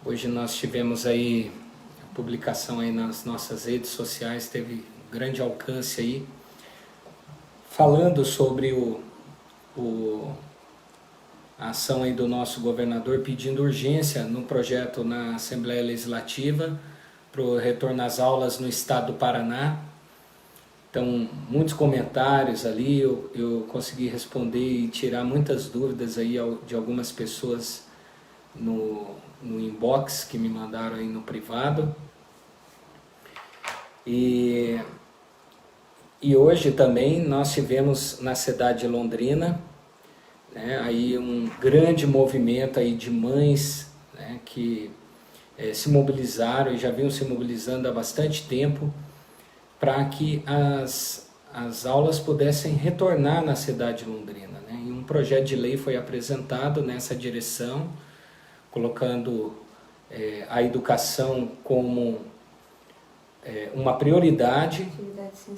Hoje nós tivemos aí a publicação aí nas nossas redes sociais, teve grande alcance aí, falando sobre a ação aí do nosso governador pedindo urgência no projeto na Assembleia Legislativa para o retorno às aulas no estado do Paraná. Então, muitos comentários ali, eu consegui responder e tirar muitas dúvidas aí de algumas pessoas no inbox que me mandaram aí no privado. E hoje também nós tivemos na cidade de Londrina, né, aí um grande movimento aí de mães, né, que se mobilizaram e já vinham se mobilizando há bastante tempo para que as aulas pudessem retornar na cidade de Londrina, né? E um projeto de lei foi apresentado nessa direção, colocando a educação como uma prioridade,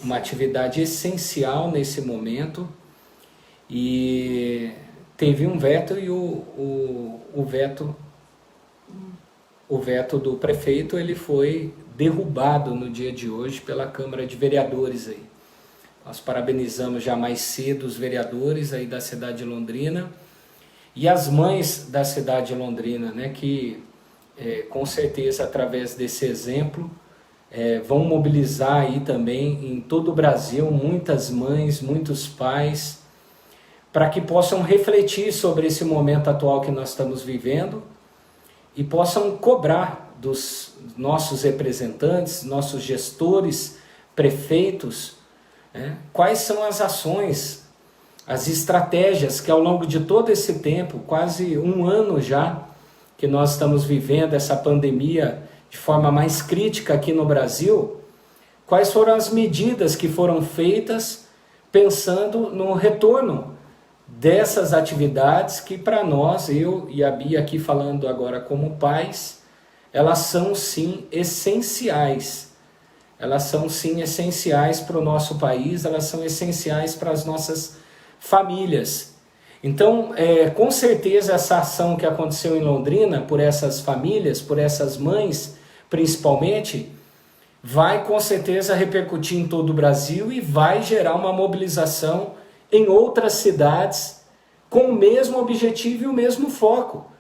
uma atividade essencial nesse momento, e teve um veto, e o veto do prefeito ele foi derrubado no dia de hoje pela Câmara de Vereadores aí. Nós parabenizamos já mais cedo os vereadores aí da cidade de Londrina e as mães da cidade de Londrina, né, que com certeza através desse exemplo vão mobilizar aí também em todo o Brasil muitas mães, muitos pais, para que possam refletir sobre esse momento atual que nós estamos vivendo e possam cobrar dos nossos representantes, nossos gestores, prefeitos, né, quais são as ações, as estratégias que ao longo de todo esse tempo, quase um ano já, que nós estamos vivendo essa pandemia de forma mais crítica aqui no Brasil, quais foram as medidas que foram feitas pensando no retorno dessas atividades que para nós, eu e a Bia aqui falando agora como pais, elas são sim essenciais. Elas são sim essenciais para o nosso país, elas são essenciais para as nossas famílias. Então, com certeza essa ação que aconteceu em Londrina, por essas famílias, por essas mães principalmente, vai com certeza repercutir em todo o Brasil e vai gerar uma mobilização em outras cidades com o mesmo objetivo e o mesmo foco,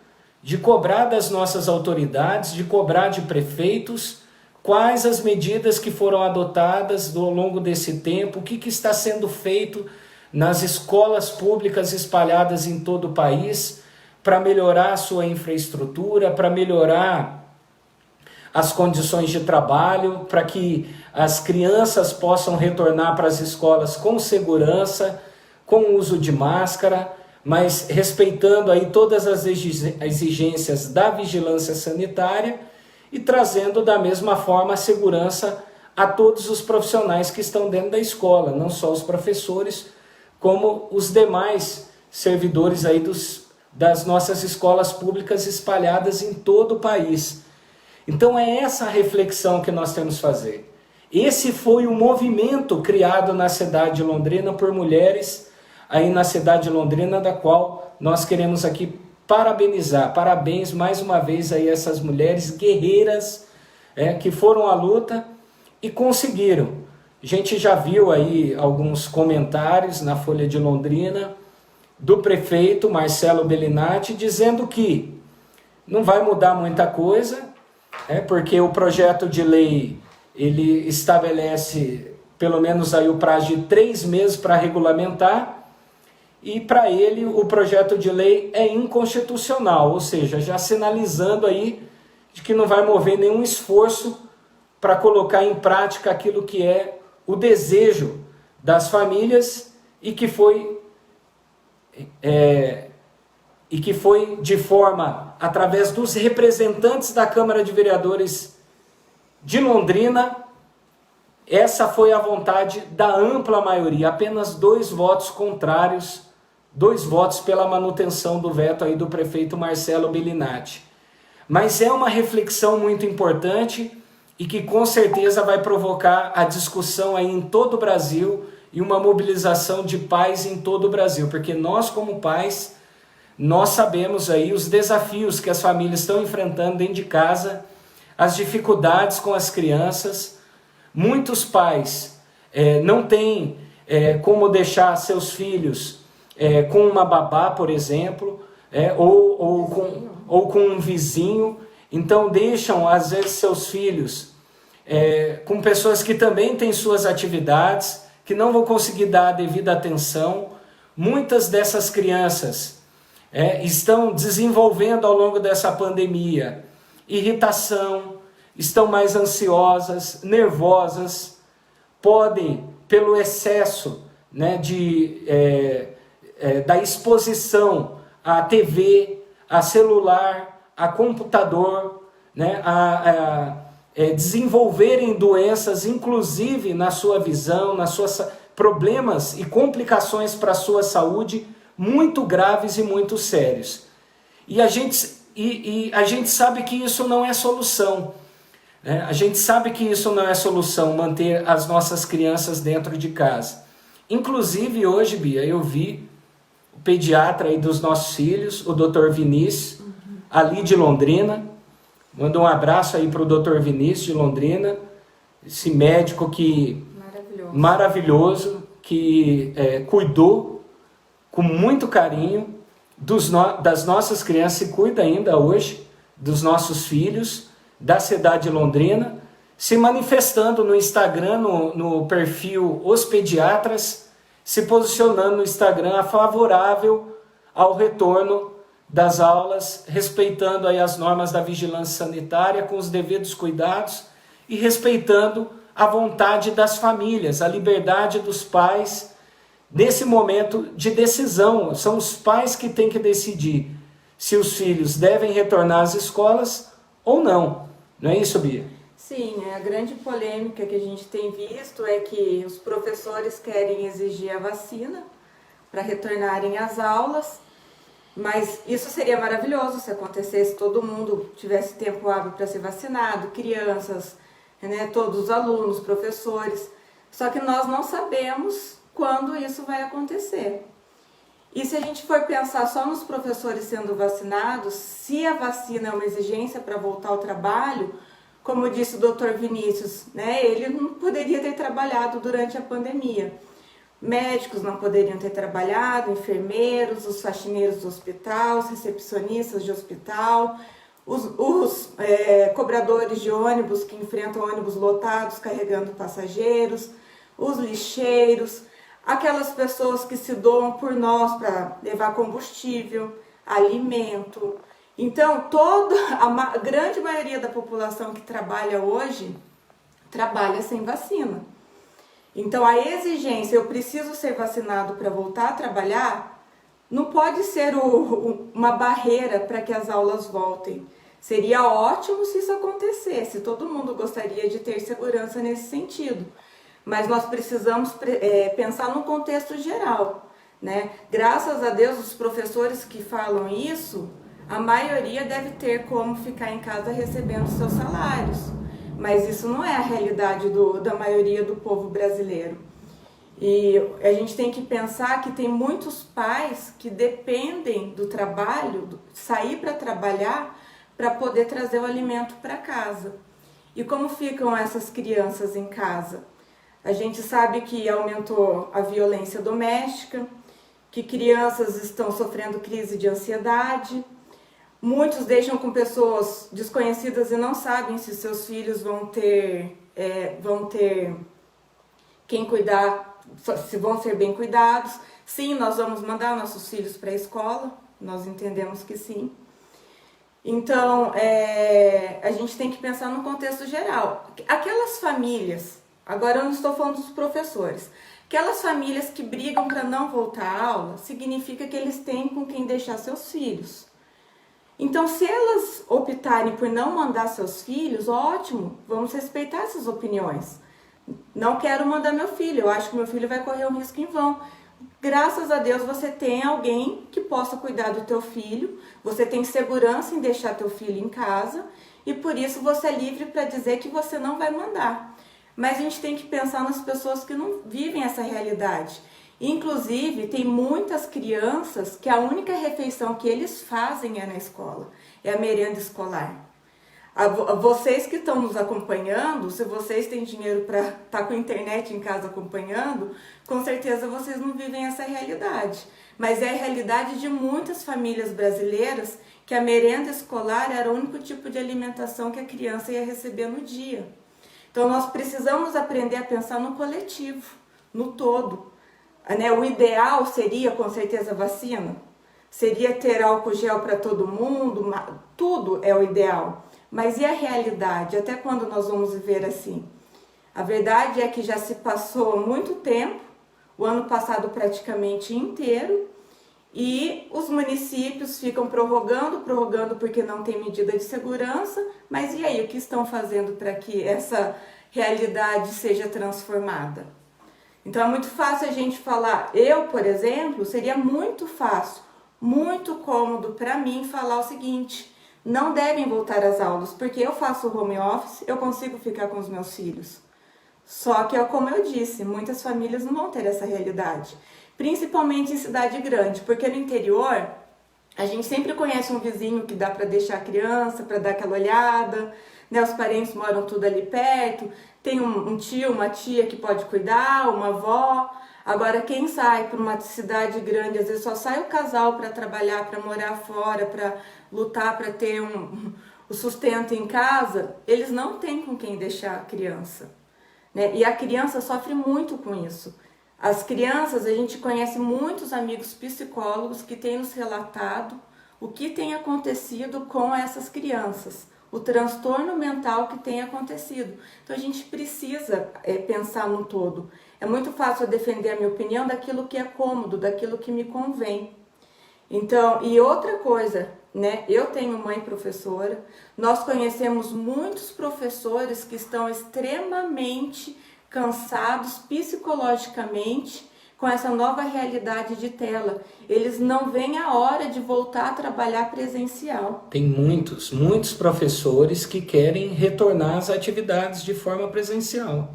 de cobrar das nossas autoridades, de cobrar de prefeitos, quais as medidas que foram adotadas ao longo desse tempo, o que está sendo feito nas escolas públicas espalhadas em todo o país para melhorar a sua infraestrutura, para melhorar as condições de trabalho, para que as crianças possam retornar para as escolas com segurança, com uso de máscara, mas respeitando aí todas as exigências da vigilância sanitária e trazendo da mesma forma a segurança a todos os profissionais que estão dentro da escola, não só os professores, como os demais servidores aí das nossas escolas públicas espalhadas em todo o país. Então é essa a reflexão que nós temos que fazer. Esse foi o movimento criado na cidade de Londrina por mulheres aí na cidade de Londrina, da qual nós queremos aqui parabenizar. Parabéns mais uma vez aí a essas mulheres guerreiras que foram à luta e conseguiram. A gente já viu aí alguns comentários na Folha de Londrina do prefeito Marcelo Bellinati dizendo que não vai mudar muita coisa, porque o projeto de lei ele estabelece pelo menos aí o prazo de 3 meses para regulamentar, e para ele o projeto de lei é inconstitucional, ou seja, já sinalizando aí de que não vai mover nenhum esforço para colocar em prática aquilo que é o desejo das famílias e que foi de forma, através dos representantes da Câmara de Vereadores de Londrina, essa foi a vontade da ampla maioria, apenas 2 votos contrários, 2 votos pela manutenção do veto aí do prefeito Marcelo Bellinati. Mas é uma reflexão muito importante e que com certeza vai provocar a discussão aí em todo o Brasil e uma mobilização de pais em todo o Brasil, porque nós como pais, nós sabemos aí os desafios que as famílias estão enfrentando dentro de casa, as dificuldades com as crianças. Muitos pais não têm como deixar seus filhos com uma babá, por exemplo, ou com um vizinho. Então deixam, às vezes, seus filhos com pessoas que também têm suas atividades, que não vão conseguir dar a devida atenção. Muitas dessas crianças estão desenvolvendo ao longo dessa pandemia irritação, estão mais ansiosas, nervosas, podem, pelo excesso da exposição à TV, a celular, a computador, desenvolverem doenças, inclusive na sua visão, nas suas problemas e complicações para a sua saúde, muito graves e muito sérios. E a gente sabe que isso não é solução. A gente sabe que isso não é solução, manter as nossas crianças dentro de casa. Inclusive hoje, Bia, eu vi o pediatra aí dos nossos filhos, o Dr. Vinícius, ali de Londrina. Manda um abraço aí para o Dr. Vinícius de Londrina, esse médico que maravilhoso que cuidou com muito carinho das nossas crianças e cuida ainda hoje dos nossos filhos da cidade de Londrina, se manifestando no Instagram, no perfil Os Pediatras, se posicionando no Instagram favorável ao retorno das aulas, respeitando aí as normas da vigilância sanitária com os devidos cuidados e respeitando a vontade das famílias, a liberdade dos pais nesse momento de decisão. São os pais que têm que decidir se os filhos devem retornar às escolas ou não. Não é isso, Bia? Sim, a grande polêmica que a gente tem visto é que os professores querem exigir a vacina para retornarem às aulas, mas isso seria maravilhoso se acontecesse, todo mundo tivesse tempo hábil para ser vacinado, crianças, todos os alunos, professores. Só que nós não sabemos quando isso vai acontecer. E se a gente for pensar só nos professores sendo vacinados, se a vacina é uma exigência para voltar ao trabalho, como disse o Dr. Vinícius, ele não poderia ter trabalhado durante a pandemia. Médicos não poderiam ter trabalhado, enfermeiros, os faxineiros do hospital, os recepcionistas de hospital, os cobradores de ônibus que enfrentam ônibus lotados carregando passageiros, os lixeiros, aquelas pessoas que se doam por nós para levar combustível, alimento. Então, a grande maioria da população que trabalha hoje, trabalha sem vacina. Então, a exigência, eu preciso ser vacinado para voltar a trabalhar, não pode ser uma barreira para que as aulas voltem. Seria ótimo se isso acontecesse, todo mundo gostaria de ter segurança nesse sentido. Mas nós precisamos pensar no contexto geral, Graças a Deus, os professores que falam isso, a maioria deve ter como ficar em casa recebendo seus salários. Mas isso não é a realidade da maioria do povo brasileiro. E a gente tem que pensar que tem muitos pais que dependem do trabalho, sair para trabalhar, para poder trazer o alimento para casa. E como ficam essas crianças em casa? A gente sabe que aumentou a violência doméstica, que crianças estão sofrendo crise de ansiedade. Muitos deixam com pessoas desconhecidas e não sabem se seus filhos vão ter quem cuidar, se vão ser bem cuidados. Sim, nós vamos mandar nossos filhos para a escola, nós entendemos que sim. Então, a gente tem que pensar no contexto geral. Aquelas famílias, agora eu não estou falando dos professores, aquelas famílias que brigam para não voltar à aula, significa que eles têm com quem deixar seus filhos. Então, se elas optarem por não mandar seus filhos, ótimo, vamos respeitar essas opiniões. Não quero mandar meu filho, eu acho que meu filho vai correr um risco em vão. Graças a Deus você tem alguém que possa cuidar do teu filho, você tem segurança em deixar teu filho em casa e por isso você é livre para dizer que você não vai mandar. Mas a gente tem que pensar nas pessoas que não vivem essa realidade. Inclusive, tem muitas crianças que a única refeição que eles fazem é na escola, é a merenda escolar. Vocês que estão nos acompanhando, se vocês têm dinheiro para estar com a internet em casa acompanhando, com certeza vocês não vivem essa realidade. Mas é a realidade de muitas famílias brasileiras que a merenda escolar era o único tipo de alimentação que a criança ia receber no dia. Então nós precisamos aprender a pensar no coletivo, no todo. O ideal seria, com certeza, vacina. Seria ter álcool gel para todo mundo, tudo é o ideal. Mas e a realidade? Até quando nós vamos viver assim? A verdade é que já se passou muito tempo, o ano passado praticamente inteiro, e os municípios ficam prorrogando porque não tem medida de segurança, mas e aí, o que estão fazendo para que essa realidade seja transformada? Então é muito fácil a gente falar, eu, por exemplo, seria muito fácil, muito cômodo para mim falar o seguinte: não devem voltar às aulas, porque eu faço home office, eu consigo ficar com os meus filhos. Só que, como eu disse, muitas famílias não vão ter essa realidade, principalmente em cidade grande, porque no interior a gente sempre conhece um vizinho que dá para deixar a criança, para dar aquela olhada, né? Os parentes moram tudo ali perto, tem um tio, uma tia que pode cuidar, uma avó. Agora, quem sai para uma cidade grande, às vezes só sai o casal para trabalhar, para morar fora, para lutar, para ter o sustento em casa, eles não têm com quem deixar a criança, né? E a criança sofre muito com isso. As crianças, a gente conhece muitos amigos psicólogos que têm nos relatado o que tem acontecido com essas crianças, o transtorno mental que tem acontecido. Então a gente precisa pensar no todo. É muito fácil eu defender a minha opinião daquilo que é cômodo, daquilo que me convém. Então, e outra coisa, né? Eu tenho mãe professora, nós conhecemos muitos professores que estão extremamente cansados psicologicamente com essa nova realidade de tela. Eles não veem a hora de voltar a trabalhar presencial. Tem muitos professores que querem retornar às atividades de forma presencial.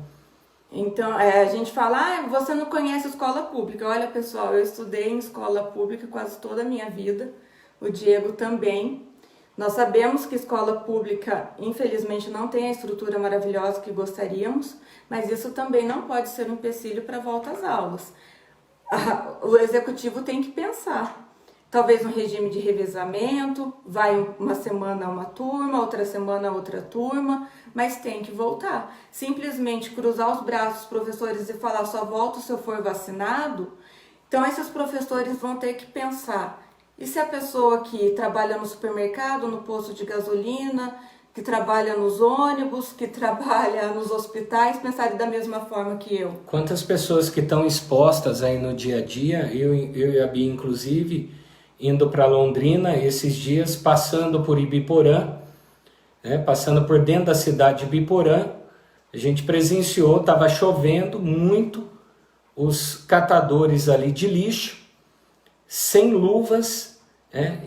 Então, a gente fala, você não conhece escola pública. Olha, pessoal, eu estudei em escola pública quase toda a minha vida, o Diego também. Nós sabemos que escola pública, infelizmente, não tem a estrutura maravilhosa que gostaríamos, mas isso também não pode ser um empecilho para a volta às aulas. O executivo tem que pensar. Talvez um regime de revezamento, vai uma semana uma turma, outra semana outra turma, mas tem que voltar. Simplesmente cruzar os braços dos professores e falar só volto se eu for vacinado, então esses professores vão ter que pensar. E se a pessoa que trabalha no supermercado, no posto de gasolina, que trabalha nos ônibus, que trabalha nos hospitais, pensarem da mesma forma que eu? Quantas pessoas que estão expostas aí no dia a dia, eu e a Bia inclusive, indo para Londrina esses dias, passando por Ibiporã, né, passando por dentro da cidade de Ibiporã, a gente presenciou, estava chovendo muito, os catadores ali de lixo, sem luvas,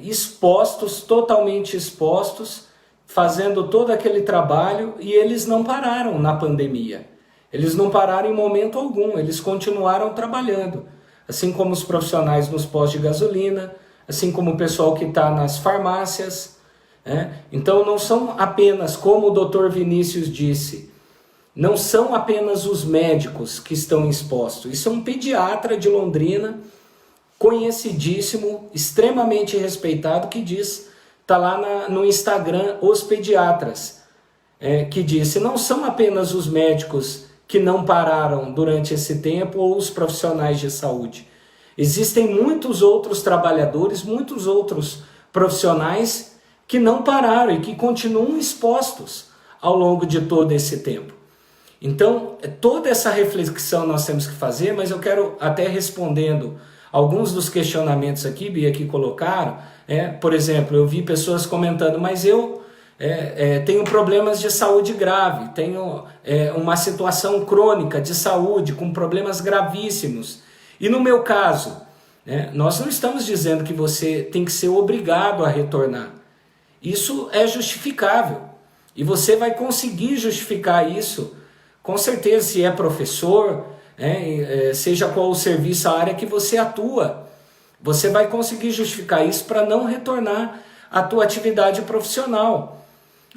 expostos, totalmente expostos, fazendo todo aquele trabalho, e eles não pararam na pandemia. Eles não pararam em momento algum, eles continuaram trabalhando, assim como os profissionais nos postos de gasolina, assim como o pessoal que está nas farmácias. Então não são apenas, como o Dr. Vinícius disse, não são apenas os médicos que estão expostos. Isso é um pediatra de Londrina, conhecidíssimo, extremamente respeitado, que diz, está lá no Instagram, Os Pediatras, que disse, não são apenas os médicos que não pararam durante esse tempo ou os profissionais de saúde. Existem muitos outros trabalhadores, muitos outros profissionais que não pararam e que continuam expostos ao longo de todo esse tempo. Então, toda essa reflexão nós temos que fazer, mas eu quero até respondendo alguns dos questionamentos aqui, Bia, que colocaram. Por exemplo, eu vi pessoas comentando, mas eu tenho problemas de saúde grave, tenho uma situação crônica de saúde, com problemas gravíssimos. E no meu caso, nós não estamos dizendo que você tem que ser obrigado a retornar. Isso é justificável. E você vai conseguir justificar isso, com certeza, se é professor, seja qual o serviço, a área que você atua. Você vai conseguir justificar isso para não retornar à tua atividade profissional.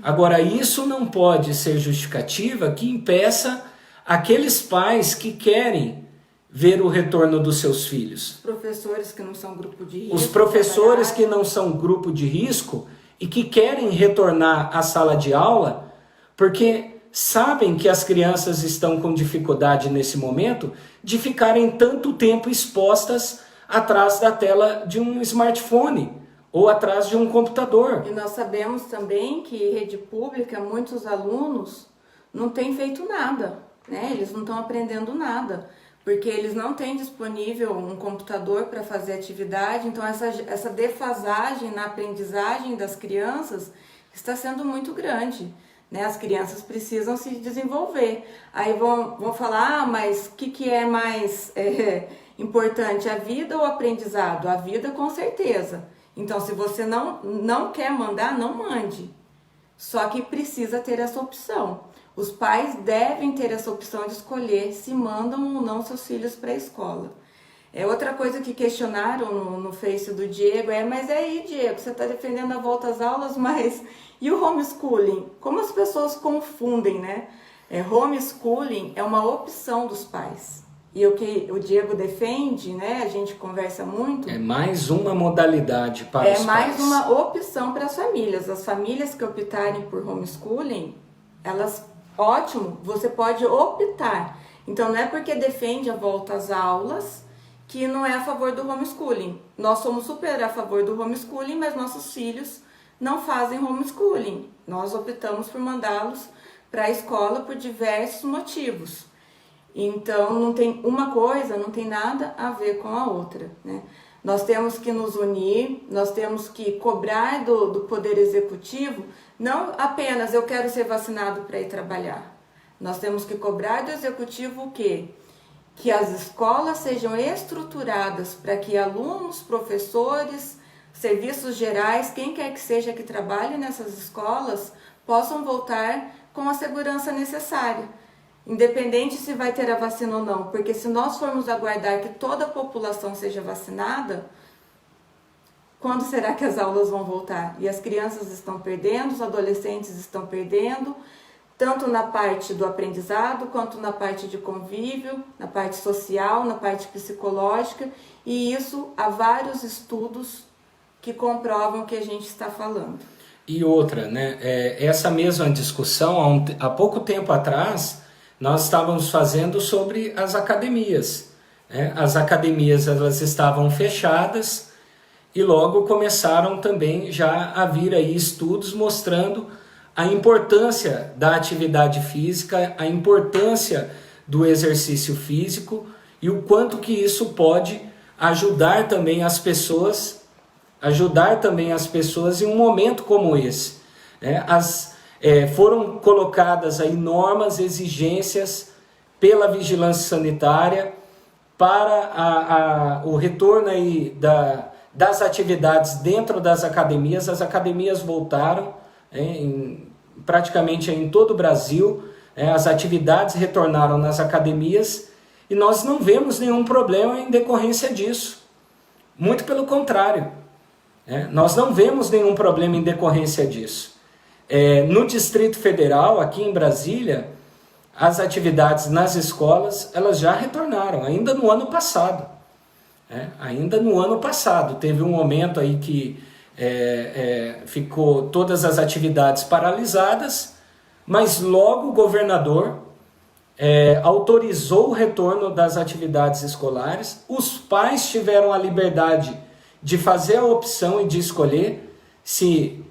Agora, isso não pode ser justificativa que impeça aqueles pais que querem ver o retorno dos seus filhos. Os professores que não são grupo de risco. Os professores que não são grupo de risco e que querem retornar à sala de aula porque sabem que as crianças estão com dificuldade nesse momento de ficarem tanto tempo expostas atrás da tela de um smartphone ou atrás de um computador. E nós sabemos também que em rede pública, muitos alunos não têm feito nada, né? Eles não estão aprendendo nada, porque eles não têm disponível um computador para fazer atividade, então essa defasagem na aprendizagem das crianças está sendo muito grande, né? As crianças precisam se desenvolver. Aí vão falar, mas o que é mais importante, a vida ou o aprendizado? A vida, com certeza. Então, se você não quer mandar, não mande. Só que precisa ter essa opção. Os pais devem ter essa opção de escolher se mandam ou não seus filhos para a escola. Outra coisa que questionaram no Face do Diego mas aí, Diego, você está defendendo a volta às aulas, mas e o homeschooling? Como as pessoas confundem, né? Homeschooling é uma opção dos pais. E o que o Diego defende, né? A gente conversa muito. É mais uma modalidade para os pais. É mais uma opção para as famílias. As famílias que optarem por homeschooling, ótimo, você pode optar. Então não é porque defende a volta às aulas que não é a favor do homeschooling. Nós somos super a favor do homeschooling, mas nossos filhos não fazem homeschooling. Nós optamos por mandá-los para a escola por diversos motivos. Então, não tem uma coisa, não tem nada a ver com a outra, né? Nós temos que nos unir, nós temos que cobrar do Poder Executivo, não apenas eu quero ser vacinado para ir trabalhar. Nós temos que cobrar do Executivo o quê? Que as escolas sejam estruturadas para que alunos, professores, serviços gerais, quem quer que seja que trabalhe nessas escolas, possam voltar com a segurança necessária. Independente se vai ter a vacina ou não, porque se nós formos aguardar que toda a população seja vacinada, quando será que as aulas vão voltar? E as crianças estão perdendo, os adolescentes estão perdendo, tanto na parte do aprendizado, quanto na parte de convívio, na parte social, na parte psicológica, e isso há vários estudos que comprovam o que a gente está falando. E outra, né? Essa mesma discussão, há pouco tempo atrás, nós estávamos fazendo sobre as academias. As academias elas estavam fechadas e logo começaram também já a vir aí estudos mostrando a importância da atividade física, a importância do exercício físico e o quanto que isso pode ajudar também as pessoas em um momento como esse. Foram colocadas aí normas, exigências pela vigilância sanitária para o retorno aí das atividades dentro das academias. As academias voltaram praticamente em todo o Brasil, as atividades retornaram nas academias e nós não vemos nenhum problema em decorrência disso. Muito pelo contrário, nós não vemos nenhum problema em decorrência disso. No Distrito Federal, aqui em Brasília, as atividades nas escolas elas já retornaram, ainda no ano passado. Ainda no ano passado, teve um momento aí que ficou todas as atividades paralisadas, mas logo o governador autorizou o retorno das atividades escolares. Os pais tiveram a liberdade de fazer a opção e de escolher se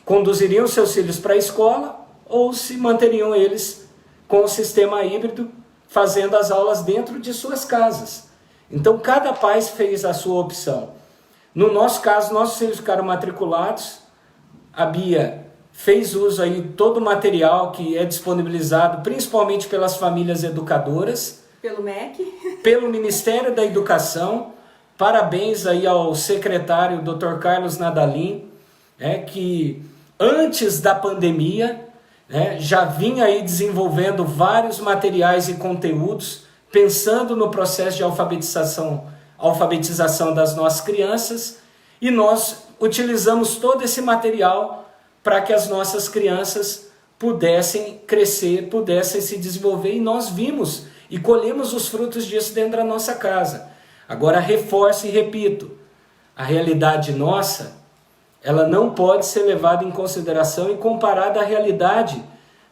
conduziriam seus filhos para a escola ou se manteriam eles com o sistema híbrido, fazendo as aulas dentro de suas casas. Então, cada pai fez a sua opção. No nosso caso, nossos filhos ficaram matriculados, a Bia fez uso aí de todo o material que é disponibilizado, principalmente pelas famílias educadoras. Pelo MEC. Pelo Ministério da Educação. Parabéns aí ao secretário Dr. Carlos Nadalim, que antes da pandemia né, já vinha aí desenvolvendo vários materiais e conteúdos, pensando no processo de alfabetização das nossas crianças, e nós utilizamos todo esse material para que as nossas crianças pudessem crescer, pudessem se desenvolver, e nós vimos e colhemos os frutos disso dentro da nossa casa. Agora reforço e repito, a realidade nossa, ela não pode ser levada em consideração e comparada à realidade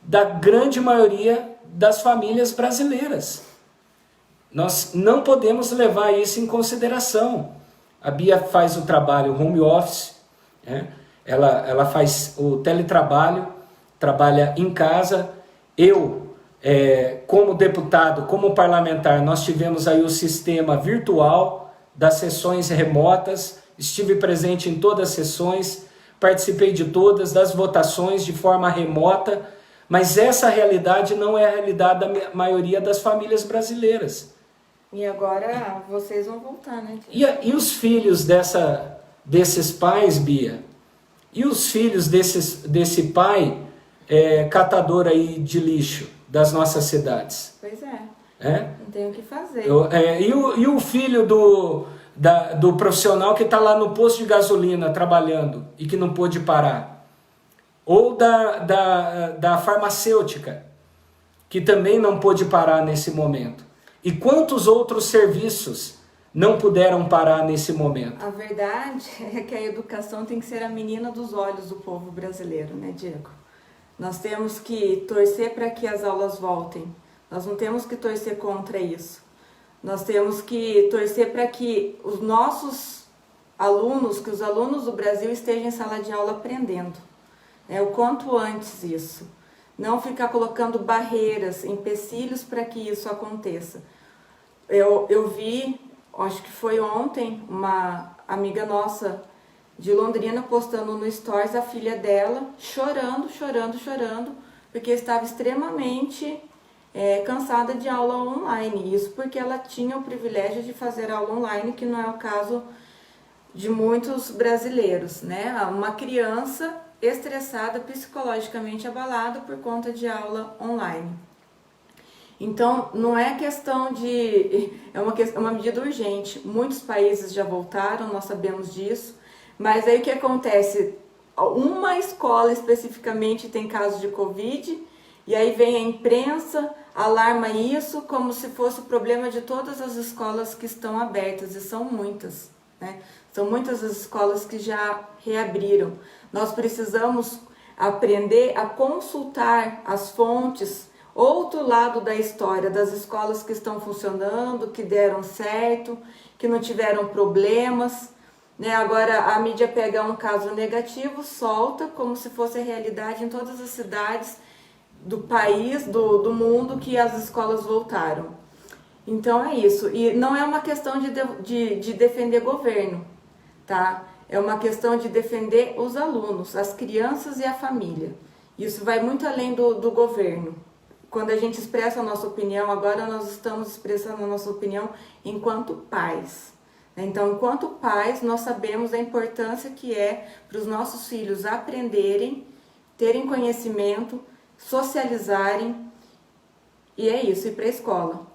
da grande maioria das famílias brasileiras. Nós não podemos levar isso em consideração. A Bia faz o trabalho home office, né? Ela faz o teletrabalho, trabalha em casa. Eu, como deputado, como parlamentar, nós tivemos aí o sistema virtual das sessões remotas, estive presente em todas as sessões, participei de todas, das votações de forma remota, mas essa realidade não é a realidade da maioria das famílias brasileiras. E agora vocês vão voltar, né? E os filhos desses pais, Bia? E os filhos desse pai catador aí de lixo das nossas cidades? Pois é. É? Não tem o que fazer. E o filho do profissional que está lá no posto de gasolina trabalhando e que não pôde parar? Ou da farmacêutica, que também não pôde parar nesse momento? E quantos outros serviços não puderam parar nesse momento? A verdade é que a educação tem que ser a menina dos olhos do povo brasileiro, né, Diego? Nós temos que torcer para que as aulas voltem. Nós não temos que torcer contra isso. Nós temos que torcer para que os nossos alunos, que os alunos do Brasil estejam em sala de aula aprendendo. O quanto antes isso. Não ficar colocando barreiras, empecilhos para que isso aconteça. Eu vi, acho que foi ontem, uma amiga nossa de Londrina postando no Stories a filha dela chorando, porque estava extremamente cansada de aula online. Isso porque ela tinha o privilégio de fazer aula online, que não é o caso de muitos brasileiros, né? Uma criança estressada, psicologicamente abalada por conta de aula online. Então, não é questão de... É uma medida urgente. Muitos países já voltaram, nós sabemos disso. Mas aí o que acontece? Uma escola especificamente tem casos de Covid, e aí vem a imprensa, alarma isso como se fosse o problema de todas as escolas que estão abertas, e são muitas, né? São muitas as escolas que já reabriram. Nós precisamos aprender a consultar as fontes, outro lado da história, das escolas que estão funcionando, que deram certo, que não tiveram problemas, né? Agora a mídia pega um caso negativo, solta como se fosse a realidade em todas as cidades do país, do mundo, que as escolas voltaram. Então é isso. E não é uma questão de defender governo, tá? É uma questão de defender os alunos, as crianças e a família. Isso vai muito além do governo. Quando a gente expressa a nossa opinião, agora nós estamos expressando a nossa opinião enquanto pais. Então, enquanto pais, nós sabemos a importância que é para os nossos filhos aprenderem, terem conhecimento, socializarem, e é isso, ir para a escola.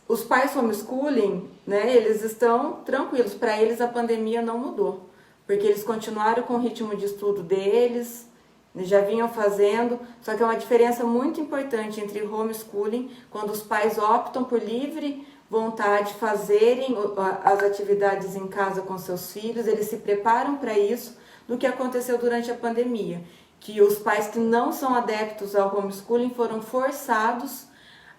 Os pais homeschooling, né, eles estão tranquilos, para eles a pandemia não mudou, porque eles continuaram com o ritmo de estudo deles, já vinham fazendo, só que é uma diferença muito importante entre homeschooling, quando os pais optam por livre vontade fazerem as atividades em casa com seus filhos, eles se preparam para isso, do que aconteceu durante a pandemia, que os pais que não são adeptos ao homeschooling foram forçados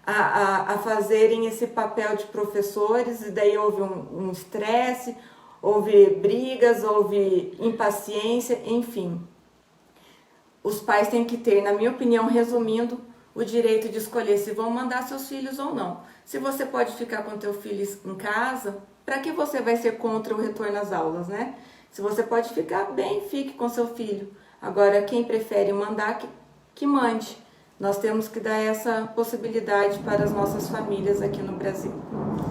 a fazerem esse papel de professores, e daí houve um estresse, houve brigas, houve impaciência, enfim. Os pais têm que ter, na minha opinião, resumindo, o direito de escolher se vão mandar seus filhos ou não. Se você pode ficar com teu filho em casa, para que você vai ser contra o retorno às aulas, né? Se você pode ficar bem, fique com seu filho. Agora, quem prefere mandar, que mande. Nós temos que dar essa possibilidade para as nossas famílias aqui no Brasil.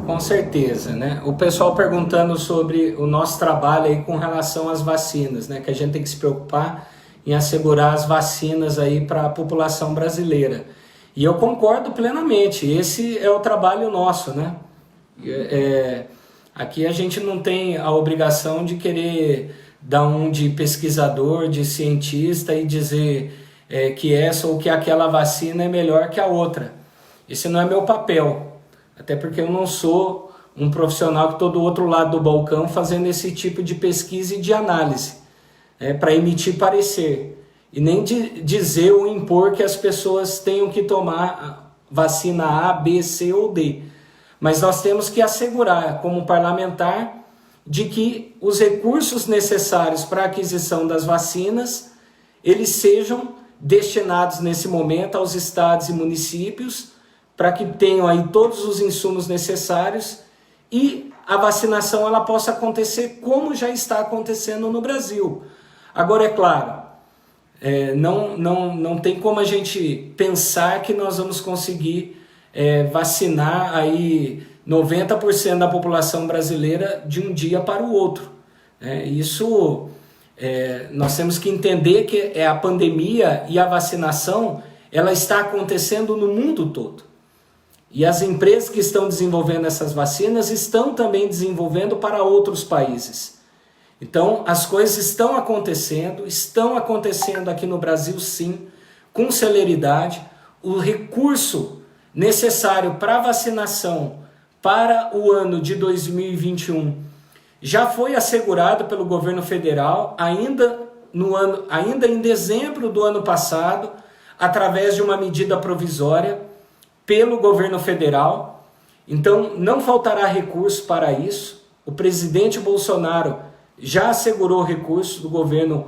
Com certeza, né? O pessoal perguntando sobre o nosso trabalho aí com relação às vacinas, né? Que a gente tem que se preocupar em assegurar as vacinas aí para a população brasileira. E eu concordo plenamente, esse é o trabalho nosso, né? Aqui a gente não tem a obrigação de querer dar um de pesquisador, de cientista e dizer que essa ou que aquela vacina é melhor que a outra. Esse não é meu papel, até porque eu não sou um profissional que estou do outro lado do balcão fazendo esse tipo de pesquisa e de análise, para emitir parecer, e nem de dizer ou impor que as pessoas tenham que tomar vacina A, B, C ou D. Mas nós temos que assegurar, como parlamentar, de que os recursos necessários para a aquisição das vacinas, eles sejam destinados nesse momento aos estados e municípios, para que tenham aí todos os insumos necessários e a vacinação ela possa acontecer como já está acontecendo no Brasil. Agora, é claro, não tem como a gente pensar que nós vamos conseguir vacinar aí 90% da população brasileira de um dia para o outro. Isso, nós temos que entender que a pandemia e a vacinação ela está acontecendo no mundo todo. E as empresas que estão desenvolvendo essas vacinas estão também desenvolvendo para outros países. Então, as coisas estão acontecendo aqui no Brasil sim, com celeridade. O recurso necessário para vacinação para o ano de 2021 já foi assegurado pelo governo federal ainda em dezembro do ano passado, através de uma medida provisória pelo governo federal. Então não faltará recurso para isso. O presidente Bolsonaro já assegurou recursos do governo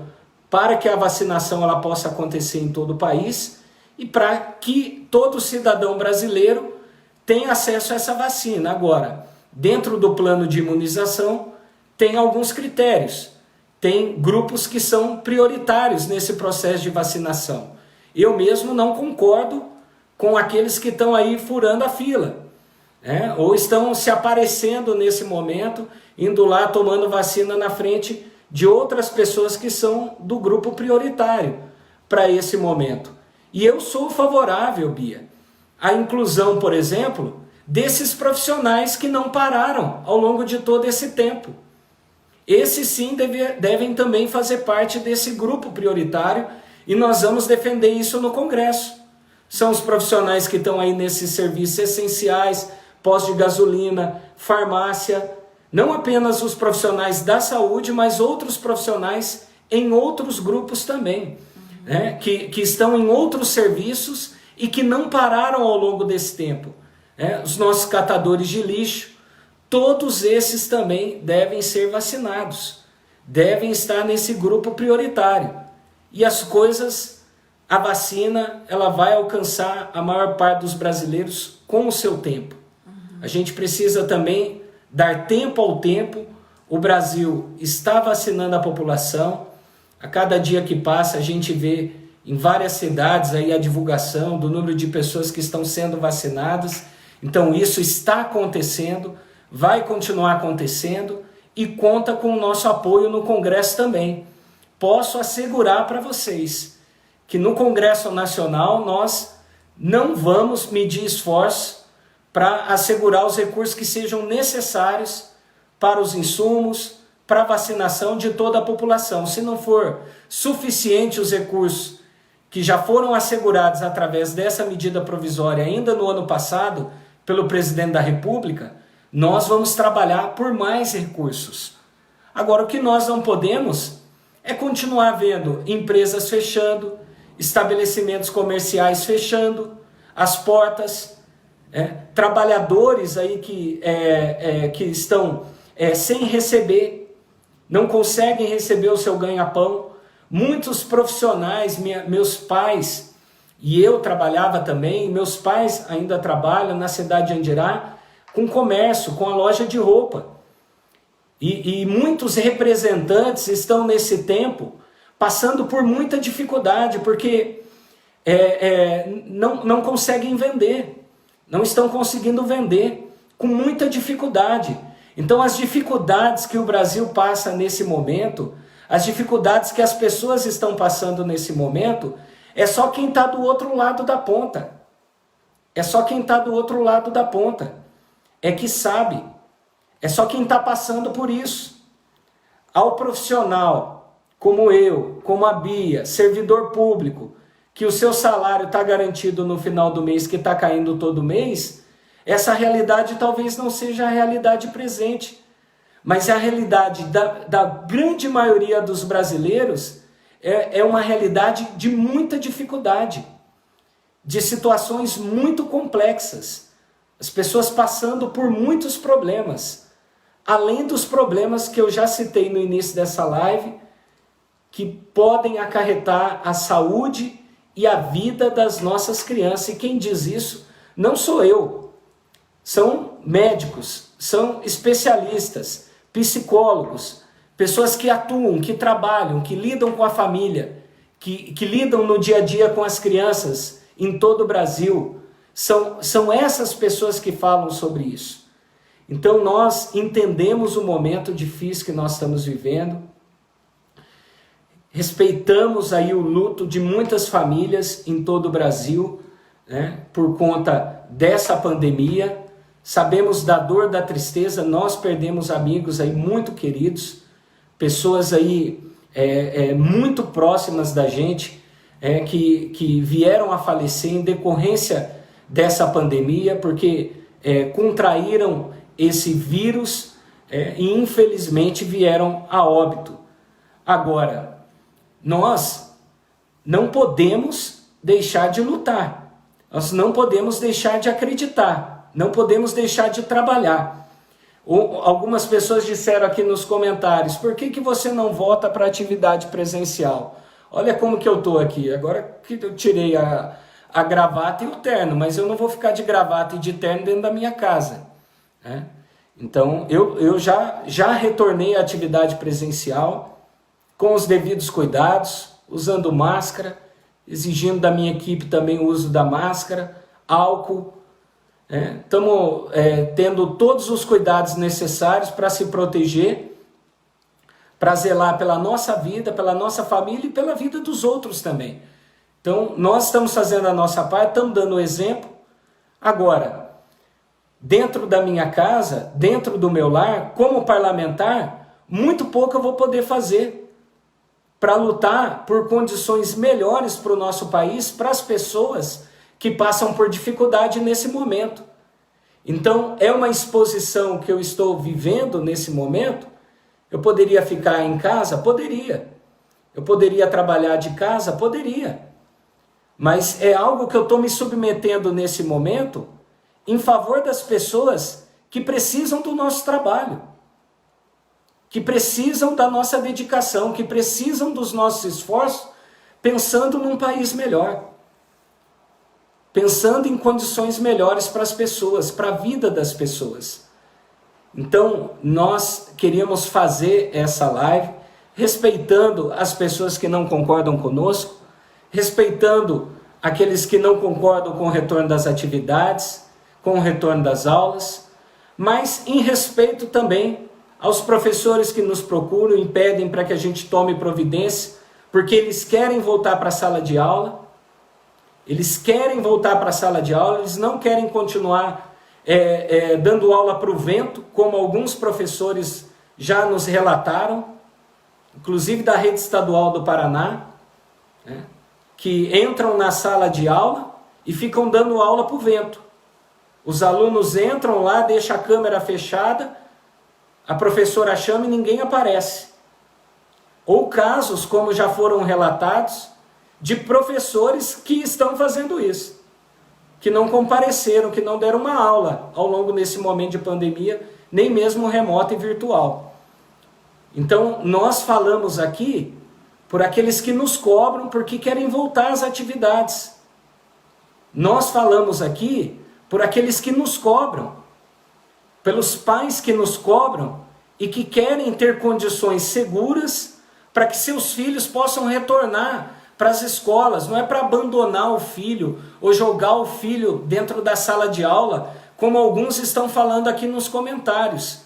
para que a vacinação ela possa acontecer em todo o país e para que todo cidadão brasileiro tenha acesso a essa vacina. Agora, dentro do plano de imunização, tem alguns critérios. Tem grupos que são prioritários nesse processo de vacinação. Eu mesmo não concordo com aqueles que estão aí furando a fila, ou estão se aparecendo nesse momento, indo lá tomando vacina na frente de outras pessoas que são do grupo prioritário para esse momento. E eu sou favorável, Bia, à inclusão, por exemplo, desses profissionais que não pararam ao longo de todo esse tempo. Esses sim devem também fazer parte desse grupo prioritário e nós vamos defender isso no Congresso. São os profissionais que estão aí nesses serviços essenciais, posto de gasolina, farmácia, não apenas os profissionais da saúde, mas outros profissionais em outros grupos também, que estão em outros serviços e que não pararam ao longo desse tempo. Os nossos catadores de lixo, todos esses também devem ser vacinados, devem estar nesse grupo prioritário. E as coisas, a vacina, ela vai alcançar a maior parte dos brasileiros com o seu tempo. A gente precisa também dar tempo ao tempo. O Brasil está vacinando a população. A cada dia que passa, a gente vê em várias cidades aí a divulgação do número de pessoas que estão sendo vacinadas. Então isso está acontecendo, vai continuar acontecendo e conta com o nosso apoio no Congresso também. Posso assegurar para vocês que no Congresso Nacional nós não vamos medir esforço para assegurar os recursos que sejam necessários para os insumos, para a vacinação de toda a população. Se não for suficiente os recursos que já foram assegurados através dessa medida provisória ainda no ano passado pelo presidente da República, nós vamos trabalhar por mais recursos. Agora, o que nós não podemos é continuar vendo empresas fechando, estabelecimentos comerciais fechando as portas, trabalhadores aí que estão sem receber, não conseguem receber o seu ganha-pão. Muitos profissionais, meus pais, e eu trabalhava também, meus pais ainda trabalham na cidade de Andirá, com comércio, com a loja de roupa. E muitos representantes estão nesse tempo passando por muita dificuldade, porque não conseguem vender, não estão conseguindo vender, com muita dificuldade. Então as dificuldades que o Brasil passa nesse momento, as dificuldades que as pessoas estão passando nesse momento, é só quem está do outro lado da ponta. É só quem está do outro lado da ponta. É que sabe. É só quem está passando por isso. Ao profissional, como eu, como a Bia, servidor público, que o seu salário está garantido no final do mês, que está caindo todo mês, essa realidade talvez não seja a realidade presente. Mas a realidade da grande maioria dos brasileiros é uma realidade de muita dificuldade, de situações muito complexas. As pessoas passando por muitos problemas, além dos problemas que eu já citei no início dessa live, que podem acarretar a saúde e a vida das nossas crianças. E quem diz isso não sou eu, são médicos, são especialistas, psicólogos, pessoas que atuam, que trabalham, que lidam com a família, que lidam no dia a dia com as crianças em todo o Brasil. São essas pessoas que falam sobre isso. Então nós entendemos o momento difícil que nós estamos vivendo, respeitamos aí o luto de muitas famílias em todo o Brasil, né, por conta dessa pandemia. Sabemos da dor, da tristeza, nós perdemos amigos aí muito queridos, pessoas aí muito próximas da gente, que vieram a falecer em decorrência dessa pandemia, porque contraíram esse vírus e infelizmente vieram a óbito. Agora, nós não podemos deixar de lutar, nós não podemos deixar de acreditar, não podemos deixar de trabalhar. Algumas pessoas disseram aqui nos comentários, por que você não volta para a atividade presencial? Olha como que eu estou aqui, agora que eu tirei a gravata e o terno, mas eu não vou ficar de gravata e de terno dentro da minha casa, né? Então eu já retornei à atividade presencial com os devidos cuidados, usando máscara, exigindo da minha equipe também o uso da máscara, álcool. Estamos tendo todos os cuidados necessários para se proteger, para zelar pela nossa vida, pela nossa família e pela vida dos outros também. Então, nós estamos fazendo a nossa parte, estamos dando o exemplo. Agora, dentro da minha casa, dentro do meu lar, como parlamentar, muito pouco eu vou poder fazer para lutar por condições melhores para o nosso país, para as pessoas que passam por dificuldade nesse momento. Então, é uma exposição que eu estou vivendo nesse momento. Eu poderia ficar em casa? Poderia. Eu poderia trabalhar de casa? Poderia. Mas é algo que eu estou me submetendo nesse momento em favor das pessoas que precisam do nosso trabalho, que precisam da nossa dedicação, que precisam dos nossos esforços, pensando num país melhor, pensando em condições melhores para as pessoas, para a vida das pessoas. Então, nós queríamos fazer essa live respeitando as pessoas que não concordam conosco, respeitando aqueles que não concordam com o retorno das atividades, com o retorno das aulas, mas em respeito também aos professores que nos procuram e pedem para que a gente tome providência, porque eles querem voltar para a sala de aula, eles não querem continuar dando aula para o vento, como alguns professores já nos relataram, inclusive da rede estadual do Paraná, né, que entram na sala de aula e ficam dando aula para o vento. Os alunos entram lá, deixam a câmera fechada, a professora chama e ninguém aparece. Ou casos, como já foram relatados, de professores que estão fazendo isso, que não compareceram, que não deram uma aula ao longo desse momento de pandemia, nem mesmo remota e virtual. Então, nós falamos aqui por aqueles que nos cobram porque querem voltar às atividades. Nós falamos aqui por aqueles que nos cobram, pelos pais que nos cobram e que querem ter condições seguras para que seus filhos possam retornar para as escolas. Não é para abandonar o filho ou jogar o filho dentro da sala de aula, como alguns estão falando aqui nos comentários.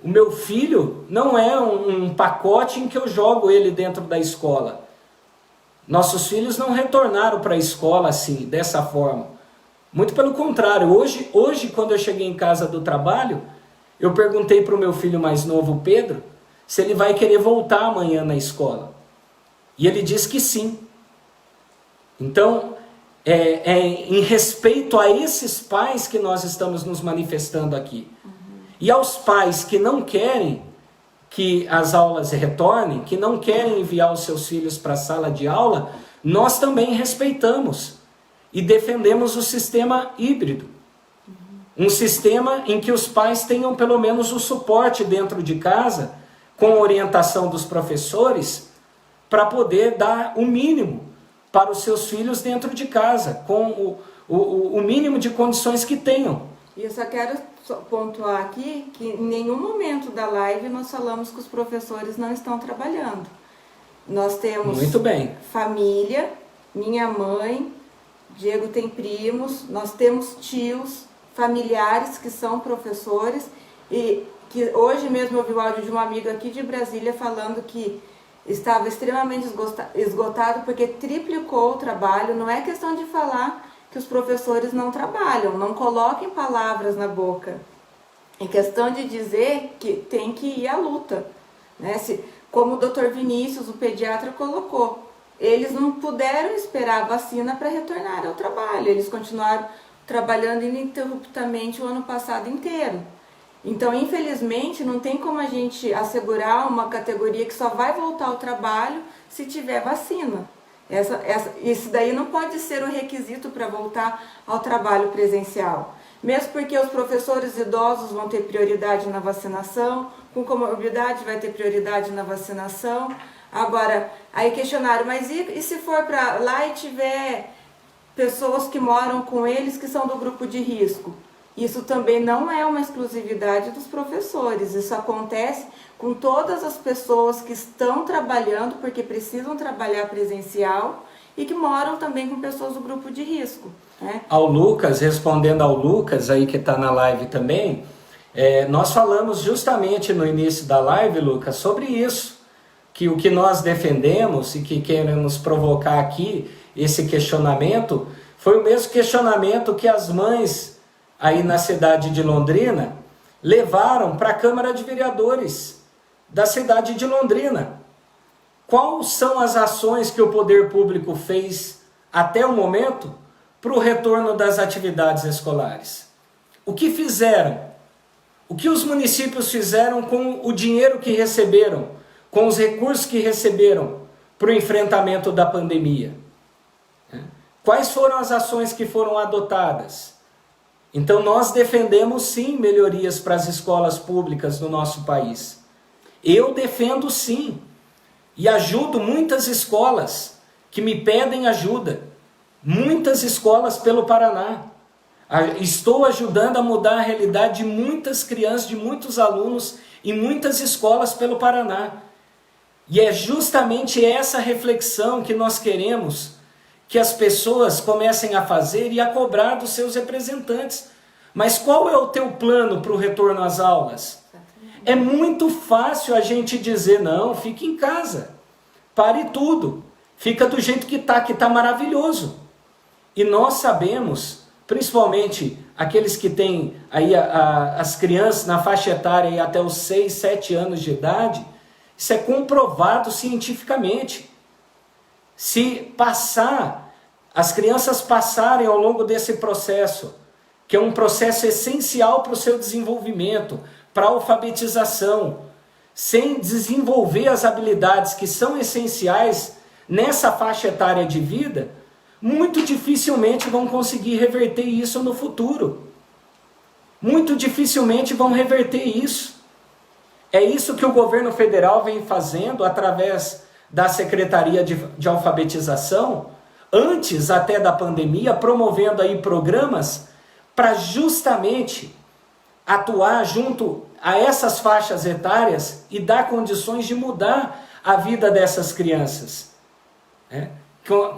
O meu filho não é um pacote em que eu jogo ele dentro da escola. Nossos filhos não retornaram para a escola assim, dessa forma. Muito pelo contrário, hoje quando eu cheguei em casa do trabalho, eu perguntei para o meu filho mais novo, Pedro, se ele vai querer voltar amanhã na escola. E ele disse que sim. Então, em respeito a esses pais que nós estamos nos manifestando aqui. E aos pais que não querem que as aulas retornem, que não querem enviar os seus filhos para a sala de aula, nós também respeitamos e defendemos o sistema híbrido. Um sistema em que os pais tenham pelo menos o suporte dentro de casa, com a orientação dos professores, para poder dar o mínimo para os seus filhos dentro de casa, com o mínimo de condições que tenham. E eu só quero pontuar aqui que em nenhum momento da live nós falamos que os professores não estão trabalhando. Nós temos muito bem. Família, minha mãe, Diego tem primos, nós temos tios, familiares que são professores e que hoje mesmo eu vi o áudio de uma amiga aqui de Brasília falando que estava extremamente esgotado porque triplicou o trabalho. Não é questão de falar que os professores não trabalham, não coloquem palavras na boca. É questão de dizer que tem que ir à luta, né? Como o Dr. Vinícius, o pediatra, colocou, eles não puderam esperar a vacina para retornar ao trabalho, eles continuaram trabalhando ininterruptamente o ano passado inteiro. Então, infelizmente, não tem como a gente assegurar uma categoria que só vai voltar ao trabalho se tiver vacina. Isso daí não pode ser um requisito para voltar ao trabalho presencial. Mesmo porque os professores idosos vão ter prioridade na vacinação, com comorbidade vai ter prioridade na vacinação. Agora, aí questionaram, mas e se for para lá e tiver pessoas que moram com eles que são do grupo de risco? Isso também não é uma exclusividade dos professores, isso acontece com todas as pessoas que estão trabalhando, porque precisam trabalhar presencial, e que moram também com pessoas do grupo de risco, né? Ao Lucas, respondendo ao Lucas, aí que está na live também, nós falamos justamente no início da live, Lucas, sobre isso, que o que nós defendemos e que queremos provocar aqui, esse questionamento, foi o mesmo questionamento que as mães aí na cidade de Londrina levaram para a Câmara de Vereadores da cidade de Londrina. Quais são as ações que o poder público fez até o momento para o retorno das atividades escolares? O que fizeram? O que os municípios fizeram com o dinheiro que receberam, com os recursos que receberam para o enfrentamento da pandemia? Quais foram as ações que foram adotadas? Então nós defendemos sim melhorias para as escolas públicas no nosso país. Eu defendo sim. E ajudo muitas escolas que me pedem ajuda. Muitas escolas pelo Paraná. Estou ajudando a mudar a realidade de muitas crianças, de muitos alunos em muitas escolas pelo Paraná. E é justamente essa reflexão que nós queremos que as pessoas comecem a fazer e a cobrar dos seus representantes. Mas qual é o teu plano para o retorno às aulas? É muito fácil a gente dizer, não, fique em casa, pare tudo, fica do jeito que tá maravilhoso. E nós sabemos, principalmente aqueles que têm aí as crianças na faixa etária aí até os 6, 7 anos de idade, isso é comprovado cientificamente. Se as crianças passarem ao longo desse processo, que é um processo essencial para o seu desenvolvimento, para a alfabetização, sem desenvolver as habilidades que são essenciais nessa faixa etária de vida, muito dificilmente vão conseguir reverter isso no futuro. Muito dificilmente vão reverter isso. É isso que o governo federal vem fazendo através da Secretaria de Alfabetização, antes até da pandemia, promovendo aí programas para justamente atuar junto a essas faixas etárias e dar condições de mudar a vida dessas crianças.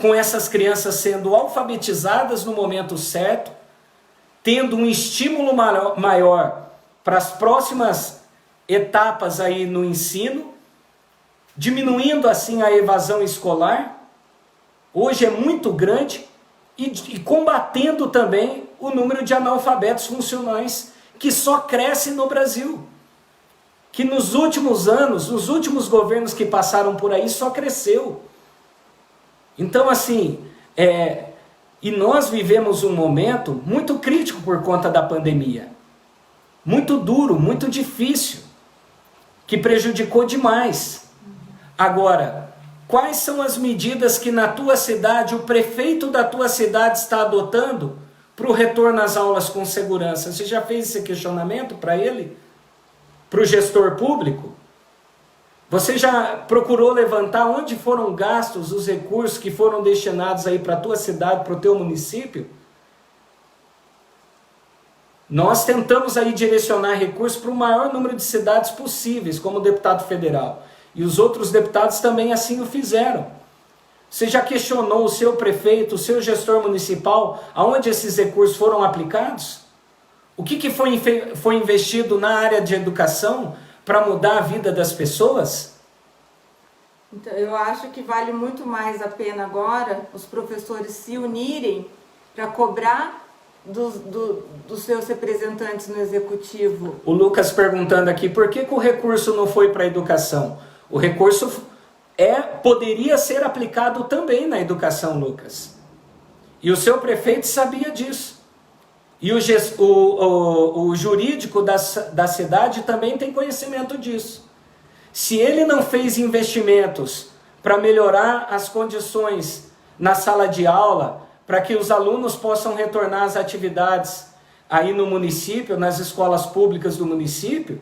Com essas crianças sendo alfabetizadas no momento certo, tendo um estímulo maior para as próximas etapas aí no ensino, diminuindo assim a evasão escolar, hoje é muito grande, e combatendo também o número de analfabetos funcionais, que só cresce no Brasil. Que nos últimos anos, nos últimos governos que passaram por aí, só cresceu. Então assim, e nós vivemos um momento muito crítico por conta da pandemia. Muito duro, muito difícil, que prejudicou demais. Agora, quais são as medidas que na tua cidade, o prefeito da tua cidade está adotando para o retorno às aulas com segurança? Você já fez esse questionamento para ele? Para o gestor público? Você já procurou levantar onde foram gastos os recursos que foram destinados aí para a tua cidade, para o teu município? Nós tentamos aí direcionar recursos para o maior número de cidades possíveis, como deputado federal. E os outros deputados também assim o fizeram. Você já questionou o seu prefeito, o seu gestor municipal, aonde esses recursos foram aplicados? O que foi investido na área de educação para mudar a vida das pessoas? Então, eu acho que vale muito mais a pena agora os professores se unirem para cobrar dos seus representantes no executivo. O Lucas perguntando aqui, por que o recurso não foi para a educação? O recurso poderia ser aplicado também na educação, Lucas. E o seu prefeito sabia disso. E o jurídico da cidade também tem conhecimento disso. Se ele não fez investimentos para melhorar as condições na sala de aula, para que os alunos possam retornar às atividades aí no município, nas escolas públicas do município,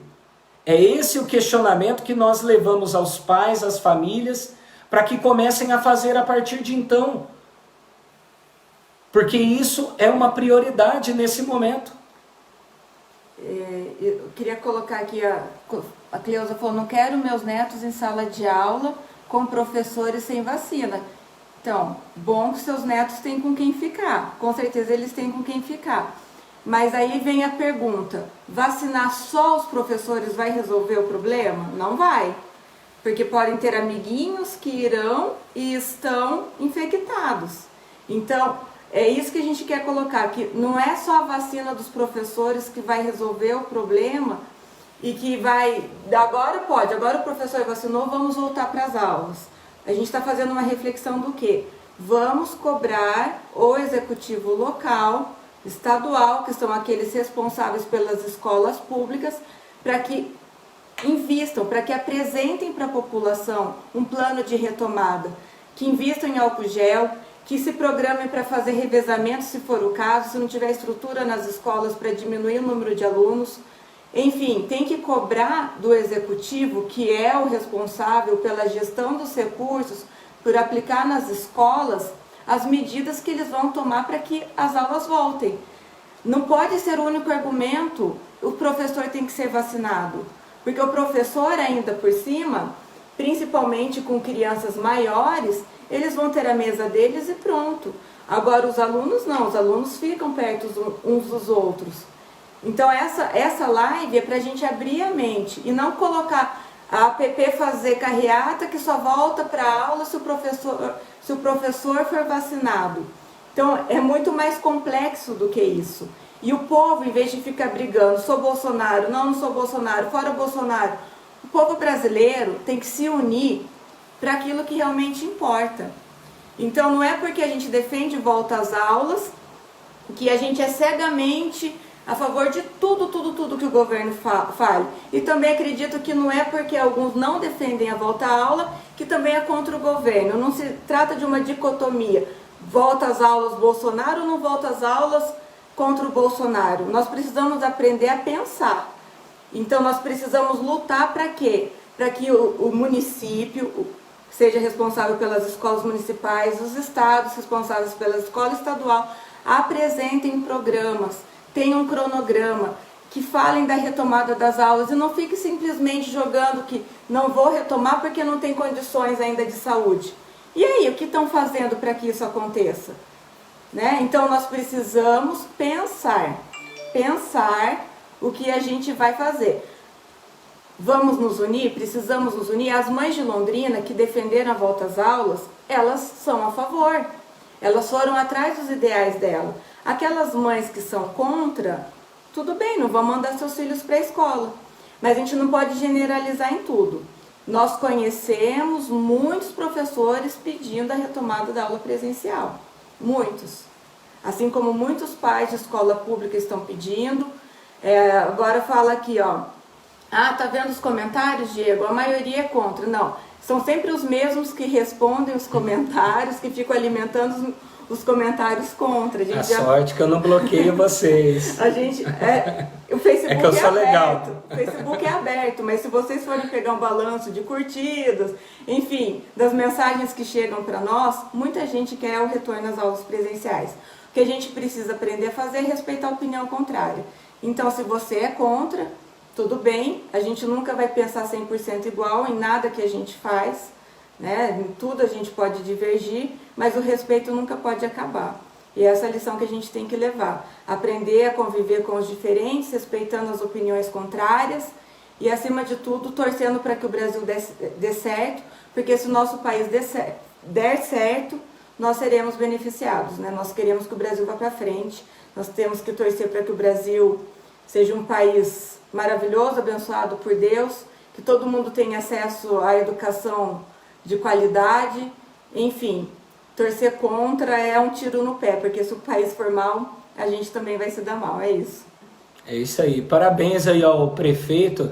é esse o questionamento que nós levamos aos pais, às famílias, para que comecem a fazer a partir de então. Porque isso é uma prioridade nesse momento. Eu queria colocar aqui, a Cleusa falou, não quero meus netos em sala de aula com professores sem vacina. Então, bom que seus netos têm com quem ficar, com certeza eles têm com quem ficar. Mas aí vem a pergunta, vacinar só os professores vai resolver o problema? Não vai, porque podem ter amiguinhos que irão e estão infectados. Então, é isso que a gente quer colocar, que não é só a vacina dos professores que vai resolver o problema e que vai, agora o professor vacinou, vamos voltar para as aulas. A gente está fazendo uma reflexão do quê? Vamos cobrar o executivo local, estadual, que são aqueles responsáveis pelas escolas públicas, para que invistam, para que apresentem para a população um plano de retomada, que invistam em álcool gel, que se programem para fazer revezamento, se for o caso, se não tiver estrutura nas escolas para diminuir o número de alunos. Enfim, tem que cobrar do executivo, que é o responsável pela gestão dos recursos, por aplicar nas escolas as medidas que eles vão tomar para que as aulas voltem. Não pode ser o único argumento, o professor tem que ser vacinado, porque o professor ainda por cima, principalmente com crianças maiores, eles vão ter a mesa deles e pronto. Agora os alunos não, os alunos ficam perto uns dos outros. Então essa live é para a gente abrir a mente e não colocar a APP fazer carreata que só volta para a aula se o professor for vacinado. Então é muito mais complexo do que isso. E o povo, em vez de ficar brigando, sou Bolsonaro, não sou Bolsonaro, fora Bolsonaro, o povo brasileiro tem que se unir para aquilo que realmente importa. Então não é porque a gente defende volta às aulas que a gente é cegamente a favor de tudo que o governo fale. E também acredito que não é porque alguns não defendem a volta à aula que também é contra o governo. Não se trata de uma dicotomia, volta às aulas Bolsonaro ou não volta às aulas contra o Bolsonaro. Nós precisamos aprender a pensar. Então nós precisamos lutar para quê? Para que o município seja responsável pelas escolas municipais, os estados responsáveis pela escola estadual apresentem programas, tenham um cronograma, que falem da retomada das aulas e não fique simplesmente jogando que não vou retomar porque não tem condições ainda de saúde. E aí, o que estão fazendo para que isso aconteça? Né? Então nós precisamos pensar o que a gente vai fazer. Vamos nos unir? Precisamos nos unir? As mães de Londrina que defenderam a volta às aulas, elas são a favor. Elas foram atrás dos ideais dela. Aquelas mães que são contra, tudo bem, não vão mandar seus filhos para a escola. Mas a gente não pode generalizar em tudo. Nós conhecemos muitos professores pedindo a retomada da aula presencial. Muitos. Assim como muitos pais de escola pública estão pedindo. Agora fala aqui, ó. Ah, tá vendo os comentários, Diego? A maioria é contra. Não, são sempre os mesmos que respondem os comentários, que ficam alimentando os comentários contra. A sorte que eu não bloqueio vocês. A gente, o Facebook que eu sou aberto. Legal. O Facebook é aberto, mas se vocês forem pegar um balanço de curtidas, enfim, das mensagens que chegam para nós, muita gente quer o retorno às aulas presenciais. O que a gente precisa aprender a fazer é respeitar a opinião contrária. Então, se você é contra, tudo bem, a gente nunca vai pensar 100% igual em nada que a gente faz, né? Em tudo a gente pode divergir, mas o respeito nunca pode acabar. E essa é a lição que a gente tem que levar. Aprender a conviver com os diferentes, respeitando as opiniões contrárias e, acima de tudo, torcendo para que o Brasil dê certo, porque se o nosso país der certo, nós seremos beneficiados, né? Nós queremos que o Brasil vá para frente, nós temos que torcer para que o Brasil seja um país maravilhoso, abençoado por Deus, que todo mundo tenha acesso à educação de qualidade, enfim, torcer contra é um tiro no pé, porque se o país for mal, a gente também vai se dar mal, é isso. É isso aí, parabéns aí ao prefeito,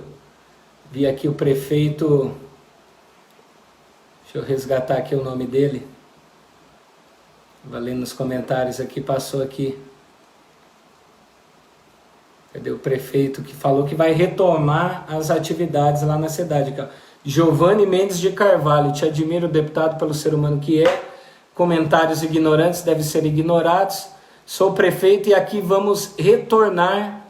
vi aqui o prefeito, deixa eu resgatar aqui o nome dele, valendo nos comentários aqui, passou aqui. Cadê o prefeito que falou que vai retomar as atividades lá na cidade? Giovanni Mendes de Carvalho, te admiro, deputado, pelo ser humano que é. Comentários ignorantes devem ser ignorados. Sou prefeito e aqui vamos retornar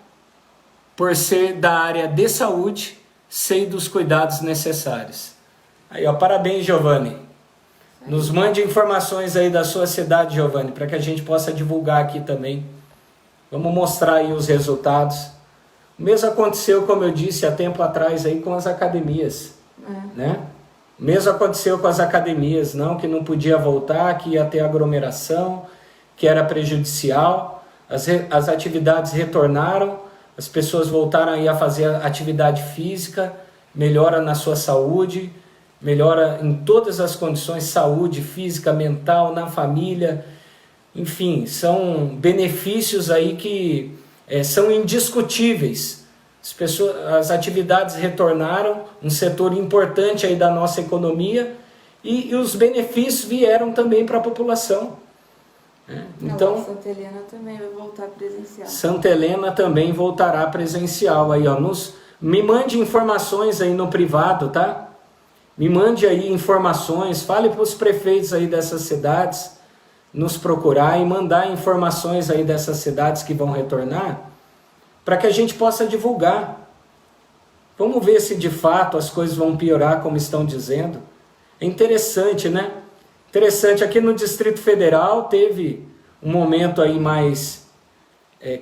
por ser da área de saúde, sei dos cuidados necessários. Aí, ó, parabéns, Giovanni. Nos mande informações aí da sua cidade, Giovanni, para que a gente possa divulgar aqui também. Vamos mostrar aí os resultados. O mesmo aconteceu, como eu disse, há tempo atrás aí com as academias, né? O mesmo aconteceu com as academias, não, que não podia voltar, que ia ter aglomeração, que era prejudicial. As atividades retornaram, as pessoas voltaram aí a fazer atividade física, melhora na sua saúde, melhora em todas as condições, saúde física, mental, na família. Enfim, são benefícios aí que são indiscutíveis. As atividades retornaram, um setor importante aí da nossa economia, e os benefícios vieram também para a população. Então, Santa Helena também vai voltar presencial. Santa Helena também voltará presencial. Aí, ó, me mande informações aí no privado, tá? Me mande aí informações, fale para os prefeitos aí dessas cidades, nos procurar e mandar informações aí dessas cidades que vão retornar, para que a gente possa divulgar. Vamos ver se de fato as coisas vão piorar como estão dizendo. É interessante, né? Interessante, aqui no Distrito Federal teve um momento aí mais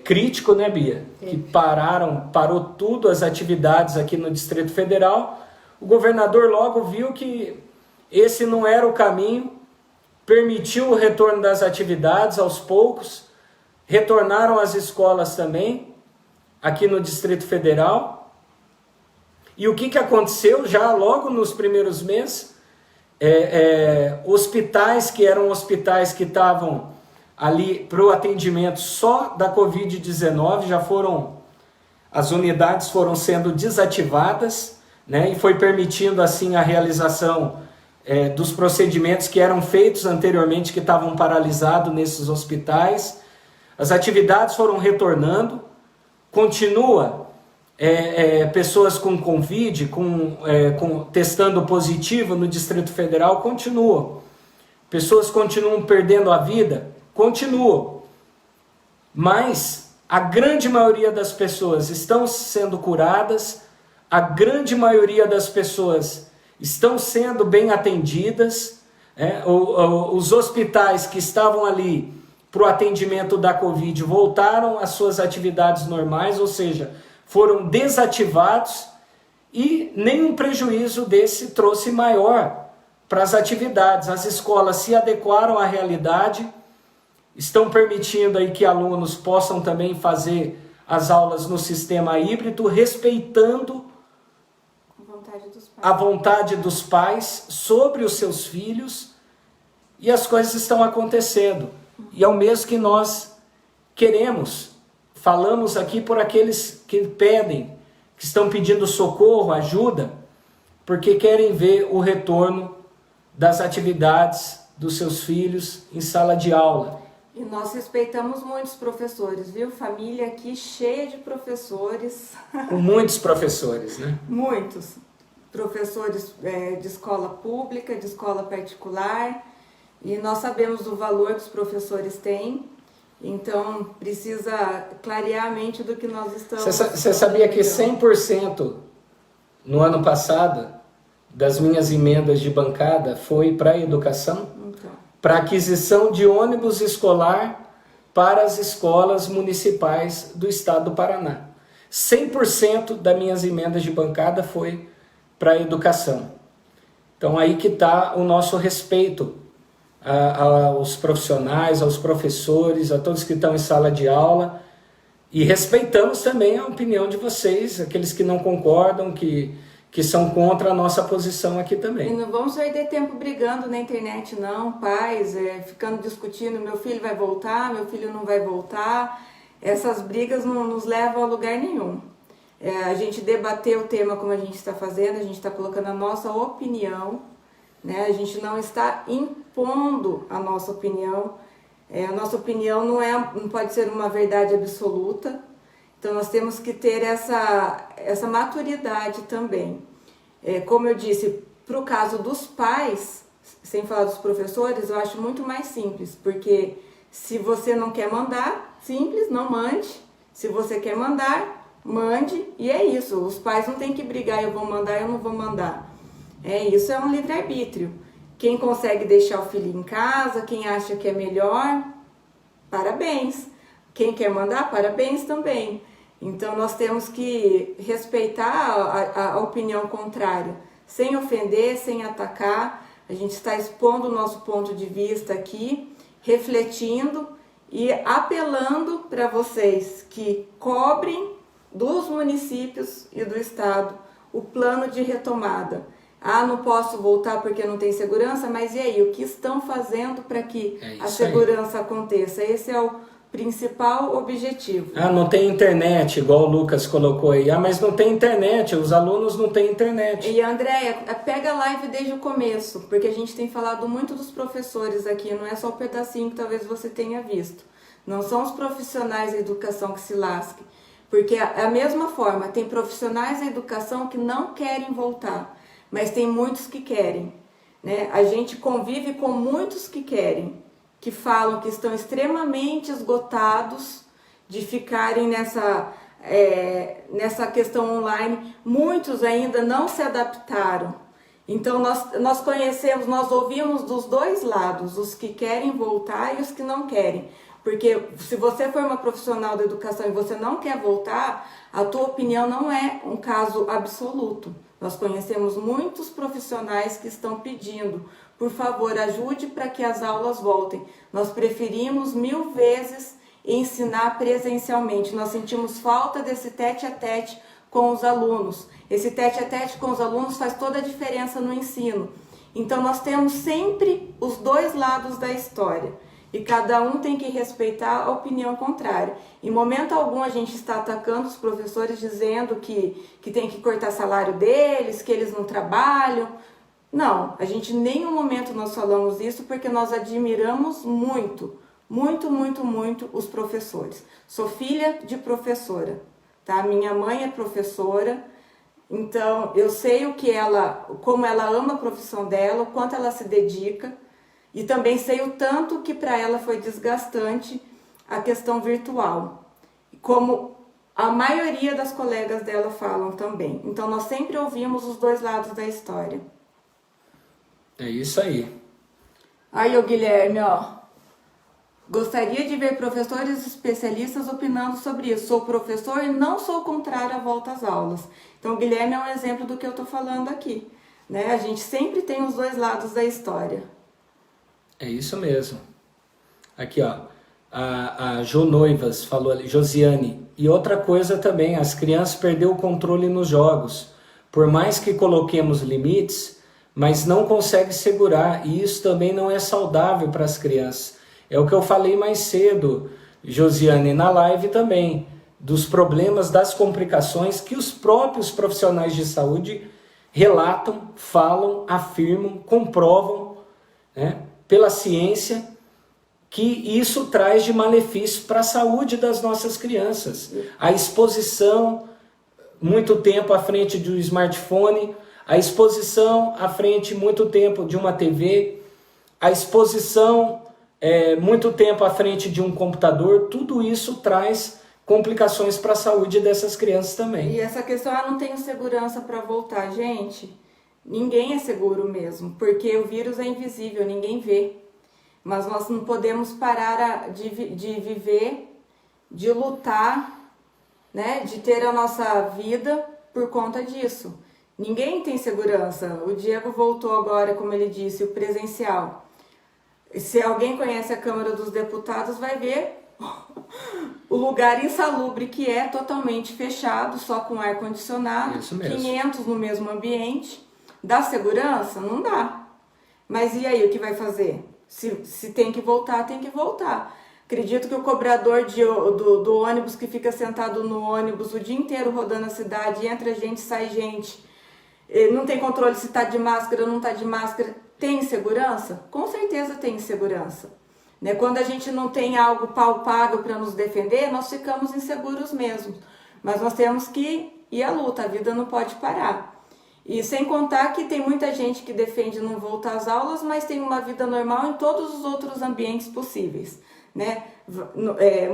crítico, né, Bia? Que parou tudo as atividades aqui no Distrito Federal. O governador logo viu que esse não era o caminho, permitiu o retorno das atividades aos poucos, retornaram as escolas também, aqui no Distrito Federal. E o que aconteceu já logo nos primeiros meses? Hospitais que eram hospitais que estavam ali para o atendimento só da Covid-19, as unidades foram sendo desativadas, né, e foi permitindo assim a realização dos procedimentos que eram feitos anteriormente, que estavam paralisados nesses hospitais. As atividades foram retornando, continua pessoas com Covid, testando positivo no Distrito Federal, continuam. Pessoas continuam perdendo a vida, continuam. Mas a grande maioria das pessoas estão sendo curadas, a grande maioria das pessoas estão sendo bem atendidas. Os hospitais que estavam ali para o atendimento da Covid voltaram às suas atividades normais, ou seja, foram desativados, e nenhum prejuízo desse trouxe maior para as atividades. As escolas se adequaram à realidade, estão permitindo aí que alunos possam também fazer as aulas no sistema híbrido, respeitando a vontade dos pais sobre os seus filhos, e as coisas estão acontecendo. E é o mesmo que nós queremos. Falamos aqui por aqueles que pedem, que estão pedindo socorro, ajuda, porque querem ver o retorno das atividades dos seus filhos em sala de aula. E nós respeitamos muitos professores, viu? Família aqui cheia de professores. Com muitos professores, né? Muitos. Professores de escola pública, de escola particular. E nós sabemos do valor que os professores têm. Então, precisa clarear a mente do que nós estamos... Você sabia que 100% no ano passado das minhas emendas de bancada foi para a educação? Então. Para aquisição de ônibus escolar para as escolas municipais do estado do Paraná. 100% das minhas emendas de bancada foi para a educação. Então aí que está o nosso respeito aos profissionais, aos professores, a todos que estão em sala de aula, e respeitamos também a opinião de vocês, aqueles que não concordam, que são contra a nossa posição aqui também. E não vamos perder tempo brigando na internet não, pais, ficando discutindo, meu filho vai voltar, meu filho não vai voltar. Essas brigas não nos levam a lugar nenhum. A gente debater o tema como a gente está fazendo, a gente está colocando a nossa opinião, né? A gente não está impondo a nossa opinião. A nossa opinião não pode ser uma verdade absoluta. Então nós temos que ter essa maturidade também. Como eu disse, para o caso dos pais, sem falar dos professores, eu acho muito mais simples, porque se você não quer mandar, simples, não mande. Se você quer mandar, mande, e é isso. Os pais não têm que brigar, eu vou mandar, eu não vou mandar. Isso é um livre-arbítrio. Quem consegue deixar o filho em casa, quem acha que é melhor, parabéns. Quem quer mandar, parabéns também. Então nós temos que respeitar a opinião contrária, sem ofender, sem atacar. A gente está expondo o nosso ponto de vista aqui, refletindo e apelando para vocês que cobrem dos municípios e do estado o plano de retomada. Não posso voltar porque não tem segurança, mas e aí? O que estão fazendo para que a segurança aconteça? Esse é o principal objetivo. Não tem internet, igual o Lucas colocou aí. Mas não tem internet, os alunos não têm internet. E Andréia, pega a live desde o começo, porque a gente tem falado muito dos professores aqui, não é só o pedacinho que talvez você tenha visto. Não são os profissionais da educação que se lasquem, porque é a mesma forma, tem profissionais da educação que não querem voltar, mas tem muitos que querem, né? A gente convive com muitos que querem, que falam que estão extremamente esgotados de ficarem nessa questão online. Muitos ainda não se adaptaram. Então nós conhecemos, nós ouvimos dos dois lados, os que querem voltar e os que não querem. Porque se você for uma profissional da educação e você não quer voltar, a tua opinião não é um caso absoluto. Nós conhecemos muitos profissionais que estão pedindo, por favor, ajude para que as aulas voltem. Nós preferimos 1000 vezes ensinar presencialmente. Nós sentimos falta desse tete-a-tete com os alunos. Esse tete-a-tete com os alunos faz toda a diferença no ensino. Então nós temos sempre os dois lados da história. E cada um tem que respeitar a opinião contrária. Em momento algum a gente está atacando os professores dizendo que tem que cortar salário deles, que eles não trabalham. Não, a gente em nenhum momento nós falamos isso porque nós admiramos muito, muito, muito, muito os professores. Sou filha de professora, tá? Minha mãe é professora, então eu sei como ela ama a profissão dela, o quanto ela se dedica. E também sei o tanto que para ela foi desgastante a questão virtual, como a maioria das colegas dela falam também. Então nós sempre ouvimos os dois lados da história. É isso aí. Aí o Guilherme, ó. Gostaria de ver professores especialistas opinando sobre isso. Sou professor e não sou contrário à volta às aulas. Então, o Guilherme é um exemplo do que eu estou falando aqui, né? A gente sempre tem os dois lados da história. É isso mesmo. Aqui, ó, a Jo Noivas falou ali, Josiane. E outra coisa também, as crianças perderam o controle nos jogos. Por mais que coloquemos limites, mas não consegue segurar. E isso também não é saudável para as crianças. É o que eu falei mais cedo, Josiane, na live também, dos problemas, das complicações que os próprios profissionais de saúde relatam, falam, afirmam, comprovam, né, pela ciência, que isso traz de malefício para a saúde das nossas crianças. A exposição, muito tempo à frente do smartphone, a exposição à frente, muito tempo de uma TV, a exposição, muito tempo à frente de um computador, tudo isso traz complicações para a saúde dessas crianças também. E essa questão, não tenho segurança para voltar, gente, ninguém é seguro mesmo, porque o vírus é invisível, ninguém vê. Mas nós não podemos parar de viver, de lutar, né, de ter a nossa vida por conta disso. Ninguém tem segurança. O Diego voltou agora, como ele disse, o presencial. Se alguém conhece a Câmara dos Deputados, vai ver o lugar insalubre que é, totalmente fechado, só com ar-condicionado, 500 no mesmo ambiente. Dá segurança? Não dá. Mas e aí, o que vai fazer? Se tem que voltar, tem que voltar. Acredito que o cobrador do ônibus que fica sentado no ônibus o dia inteiro rodando a cidade, entra gente, sai gente, não tem controle se está de máscara ou não está de máscara, tem segurança? Com certeza tem segurança. Né? Quando a gente não tem algo palpável para nos defender, nós ficamos inseguros mesmo. Mas nós temos que ir à luta, a vida não pode parar. E sem contar que tem muita gente que defende não voltar às aulas, mas tem uma vida normal em todos os outros ambientes possíveis, né?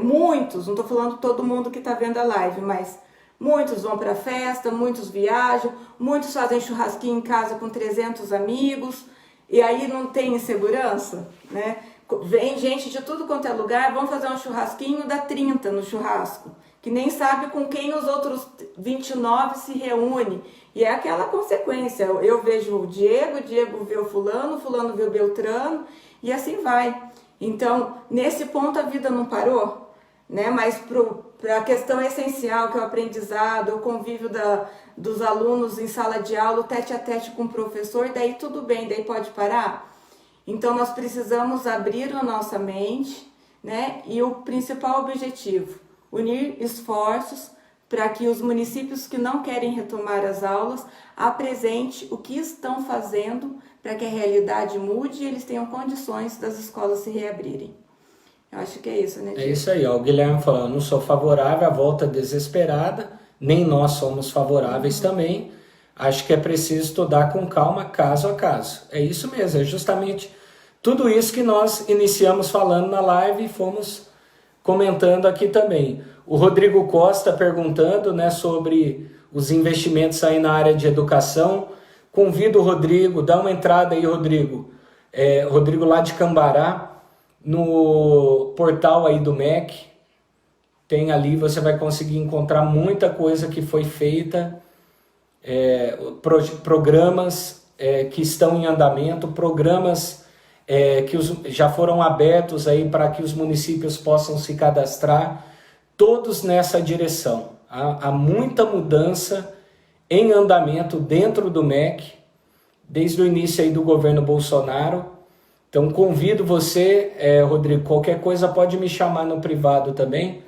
Muitos, não estou falando todo mundo que está vendo a live, mas muitos vão para festa, muitos viajam, muitos fazem churrasquinho em casa com 300 amigos, e aí não tem insegurança, né? Vem gente de tudo quanto é lugar, vão fazer um churrasquinho, dá 30 no churrasco, que nem sabe com quem os outros 29 se reúnem. E é aquela consequência, eu vejo o Diego vê o fulano vê o Beltrano, e assim vai. Então, nesse ponto a vida não parou, né? Mas para a questão essencial, que é o aprendizado, o convívio dos alunos em sala de aula, o tete a tete com o professor, daí tudo bem, daí pode parar. Então, nós precisamos abrir a nossa mente, né? E o principal objetivo, unir esforços para que os municípios que não querem retomar as aulas apresentem o que estão fazendo para que a realidade mude e eles tenham condições das escolas se reabrirem. Eu acho que é isso, né, Diego? É isso aí, ó. O Guilherme falou, não sou favorável à volta desesperada, nem nós somos favoráveis também. Acho que é preciso estudar com calma, caso a caso. É isso mesmo, é justamente tudo isso que nós iniciamos falando na live e fomos comentando aqui também. O Rodrigo Costa perguntando, né, sobre os investimentos aí na área de educação. Convido o Rodrigo, dá uma entrada aí, Rodrigo. Rodrigo lá de Cambará, no portal aí do MEC. Tem ali, você vai conseguir encontrar muita coisa que foi feita, programas que estão em andamento, programas que já foram abertos aí para que os municípios possam se cadastrar, todos nessa direção. Há muita mudança em andamento dentro do MEC, desde o início aí do governo Bolsonaro. Então convido você, Rodrigo, qualquer coisa pode me chamar no privado também,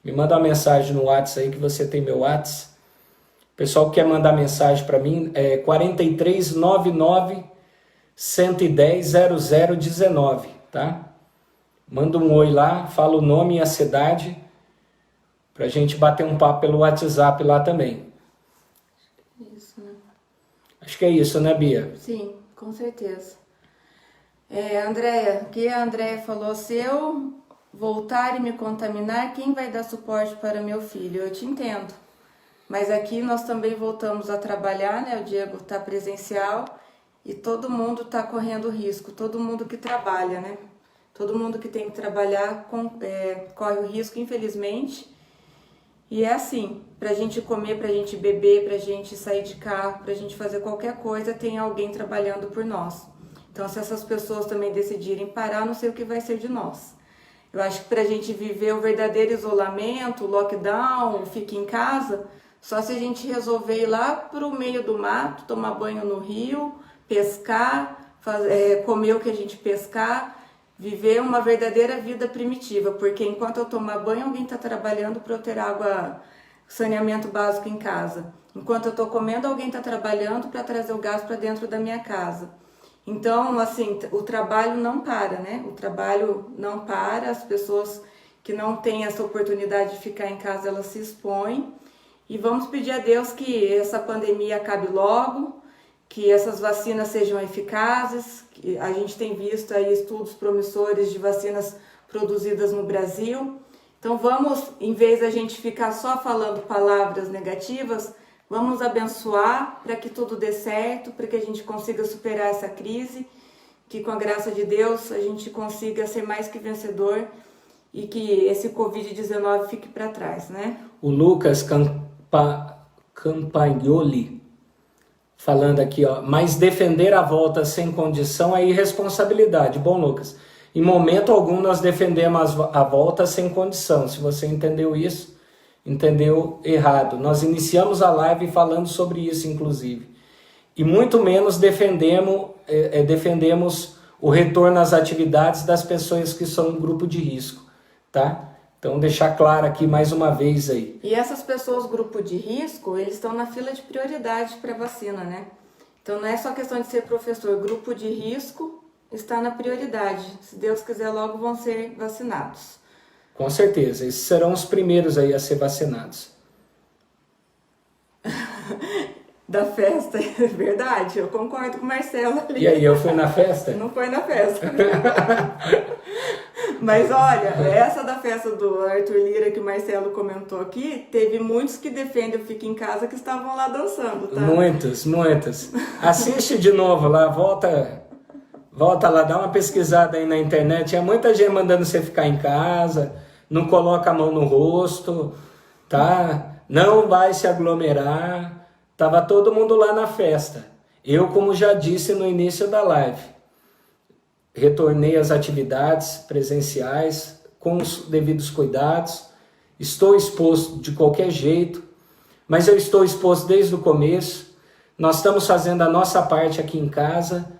me manda uma mensagem no WhatsApp aí, que você tem meu WhatsApp. O pessoal que quer mandar mensagem para mim, 4399 110 0019, tá? Manda um oi lá, fala o nome e a cidade, pra gente bater um papo pelo WhatsApp lá também. Isso, né? Acho que é isso, né, Bia? Sim, com certeza. Andréia, o que a Andréia falou, se eu voltar e me contaminar, quem vai dar suporte para meu filho? Eu te entendo. Mas aqui nós também voltamos a trabalhar, né? O Diego está presencial e todo mundo está correndo risco, todo mundo que trabalha, né? Todo mundo que tem que trabalhar corre o risco, infelizmente. E é assim, pra gente comer, pra gente beber, pra gente sair de carro, pra gente fazer qualquer coisa, tem alguém trabalhando por nós. Então, se essas pessoas também decidirem parar, não sei o que vai ser de nós. Eu acho que pra gente viver o verdadeiro isolamento, o lockdown, fique em casa, só se a gente resolver ir lá pro meio do mato, tomar banho no rio, pescar, comer o que a gente pescar, viver uma verdadeira vida primitiva, porque enquanto eu tomar banho, alguém está trabalhando para eu ter água, saneamento básico em casa. Enquanto eu estou comendo, alguém está trabalhando para trazer o gás para dentro da minha casa. Então, assim, o trabalho não para, né? O trabalho não para, as pessoas que não têm essa oportunidade de ficar em casa, elas se expõem. E vamos pedir a Deus que essa pandemia acabe logo, que essas vacinas sejam eficazes. A gente tem visto aí estudos promissores de vacinas produzidas no Brasil. Então vamos, em vez da gente ficar só falando palavras negativas, vamos abençoar para que tudo dê certo, para que a gente consiga superar essa crise, que com a graça de Deus a gente consiga ser mais que vencedor e que esse Covid-19 fique para trás, né? O Lucas Campagnoli falando aqui, ó, mas defender a volta sem condição é irresponsabilidade. Bom, Lucas, em momento algum nós defendemos a volta sem condição. Se você entendeu isso, entendeu errado. Nós iniciamos a live falando sobre isso, inclusive. E muito menos defendemos o retorno às atividades das pessoas que são um grupo de risco, tá? Então, deixar claro aqui mais uma vez aí. E essas pessoas, grupo de risco, eles estão na fila de prioridade para vacina, né? Então, não é só questão de ser professor. Grupo de risco está na prioridade. Se Deus quiser, logo vão ser vacinados. Com certeza. Esses serão os primeiros aí a ser vacinados. Da festa, é verdade. Eu concordo com o Marcelo ali. E aí, eu fui na festa? Não foi na festa. Mas olha, essa da festa do Arthur Lira que o Marcelo comentou aqui, teve muitos que defendem o Fique em Casa que estavam lá dançando, tá? Muitos. Assiste de novo lá, volta lá, dá uma pesquisada aí na internet. Tinha muita gente mandando você ficar em casa, não coloca a mão no rosto, tá? Não vai se aglomerar. Tava todo mundo lá na festa. Eu, como já disse no início da live, retornei às atividades presenciais com os devidos cuidados. Estou exposto de qualquer jeito, mas eu estou exposto desde o começo. Nós estamos fazendo a nossa parte aqui em casa.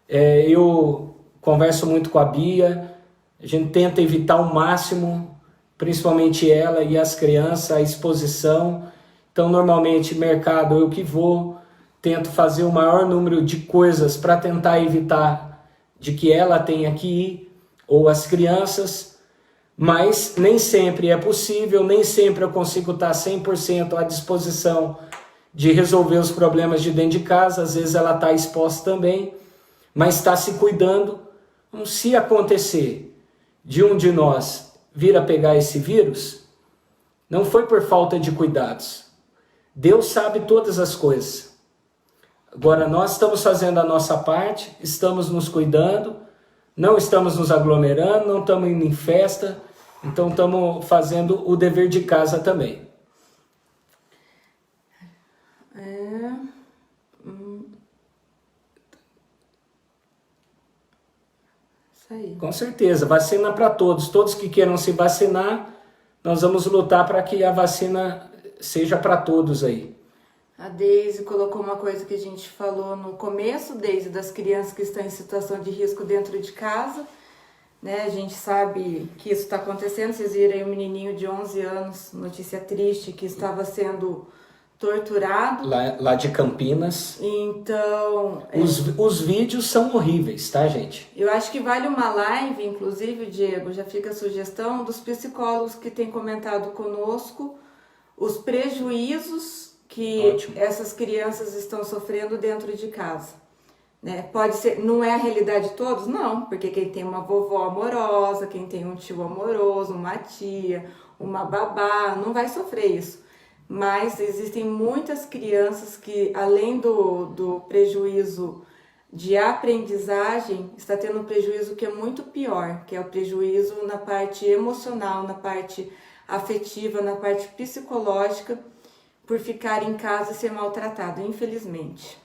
Eu converso muito com a Bia. A gente tenta evitar ao máximo, principalmente ela e as crianças, a exposição. Então, normalmente, mercado eu que vou. Tento fazer o maior número de coisas para tentar evitar de que ela tenha que ir, ou as crianças, mas nem sempre é possível, nem sempre eu consigo estar 100% à disposição de resolver os problemas de dentro de casa. Às vezes ela está exposta também, mas está se cuidando. Então, se acontecer de um de nós vir a pegar esse vírus, não foi por falta de cuidados. Deus sabe todas as coisas. Agora, nós estamos fazendo a nossa parte, estamos nos cuidando, não estamos nos aglomerando, não estamos indo em festa, então estamos fazendo o dever de casa também. Isso aí. Com certeza, vacina para todos. Todos que queiram se vacinar, nós vamos lutar para que a vacina seja para todos aí. A Deise colocou uma coisa que a gente falou no começo, Deise, das crianças que estão em situação de risco dentro de casa, né? A gente sabe que isso está acontecendo. Vocês viram aí um menininho de 11 anos, notícia triste, que estava sendo torturado. Lá de Campinas. Então... Os vídeos são horríveis, tá, gente? Eu acho que vale uma live, inclusive, Diego, já fica a sugestão, dos psicólogos que têm comentado conosco os prejuízos que essas crianças estão sofrendo dentro de casa, né? Pode ser, não é a realidade de todos? Não, porque quem tem uma vovó amorosa, quem tem um tio amoroso, uma tia, uma babá, não vai sofrer isso. Mas existem muitas crianças que, além do prejuízo de aprendizagem está tendo um prejuízo que é muito pior, que é o prejuízo na parte emocional, na parte afetiva, na parte psicológica, por ficar em casa e ser maltratado, infelizmente.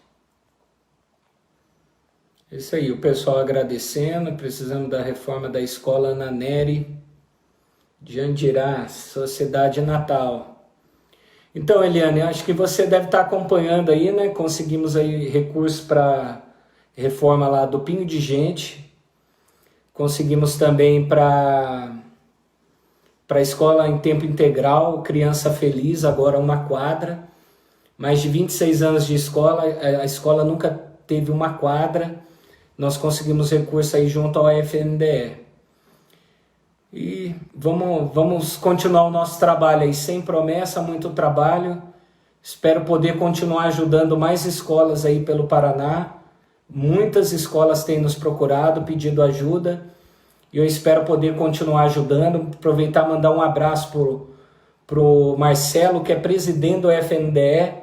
Isso aí, o pessoal agradecendo, precisamos da reforma da escola Ana Nery de Andirá, sua cidade natal. Então, Eliane, acho que você deve estar acompanhando aí, né? Conseguimos aí recursos para reforma lá do Pinho de Gente. Conseguimos também para a escola em tempo integral, Criança Feliz, agora uma quadra. Mais de 26 anos de escola, a escola nunca teve uma quadra. Nós conseguimos recurso aí junto ao FNDE. E vamos continuar o nosso trabalho aí, sem promessa, muito trabalho. Espero poder continuar ajudando mais escolas aí pelo Paraná. Muitas escolas têm nos procurado, pedindo ajuda. E eu espero poder continuar ajudando. Aproveitar e mandar um abraço pro Marcelo, que é presidente do FNDE.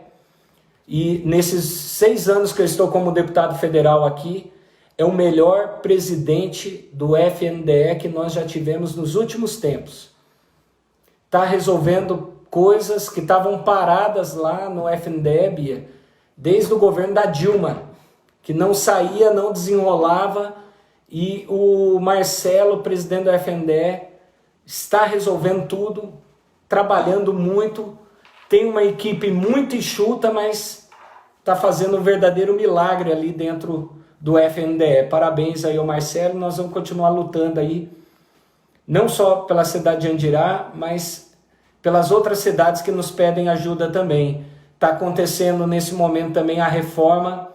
E nesses 6 anos que eu estou como deputado federal aqui, é o melhor presidente do FNDE que nós já tivemos nos últimos tempos. Está resolvendo coisas que estavam paradas lá no FNDE, Bia, desde o governo da Dilma, que não saía, não desenrolava, e o Marcelo, presidente do FNDE, está resolvendo tudo, trabalhando muito, tem uma equipe muito enxuta, mas está fazendo um verdadeiro milagre ali dentro do FNDE. Parabéns aí ao Marcelo, nós vamos continuar lutando aí, não só pela cidade de Andirá, mas pelas outras cidades que nos pedem ajuda também. Está acontecendo nesse momento também a reforma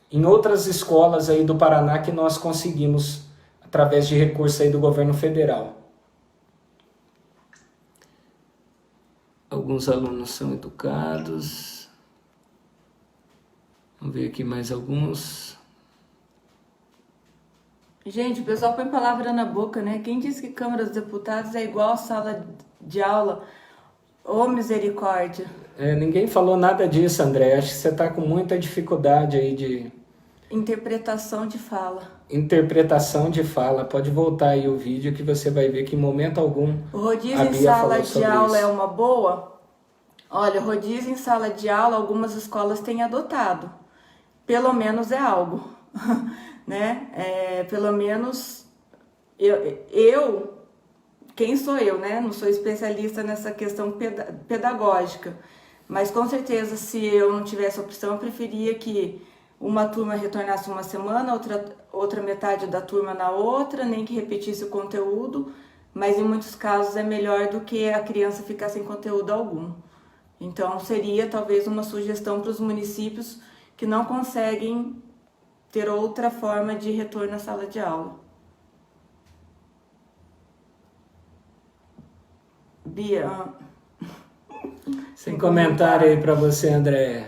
em outras escolas aí do Paraná que nós conseguimos através de recursos aí do governo federal. Alguns alunos são educados. Vamos ver aqui mais alguns. Gente, o pessoal põe palavra na boca, né? Quem disse que Câmara dos Deputados é igual a sala de aula? Ô, misericórdia. Ninguém falou nada disso, André. Acho que você está com muita dificuldade aí de... Interpretação de fala. Interpretação de fala. Pode voltar aí o vídeo que você vai ver que em momento algum o rodízio em sala de aula é uma boa? Olha, rodízio em sala de aula algumas escolas têm adotado. Pelo menos é algo, né? Pelo menos quem sou eu, né? Não sou especialista nessa questão pedagógica, mas com certeza se eu não tivesse opção, eu preferia que uma turma retornasse uma semana, outra metade da turma na outra, nem que repetisse o conteúdo, mas em muitos casos é melhor do que a criança ficar sem conteúdo algum. Então seria talvez uma sugestão para os municípios que não conseguem ter outra forma de retorno à sala de aula. Bia. Sem comentário aí para você, André.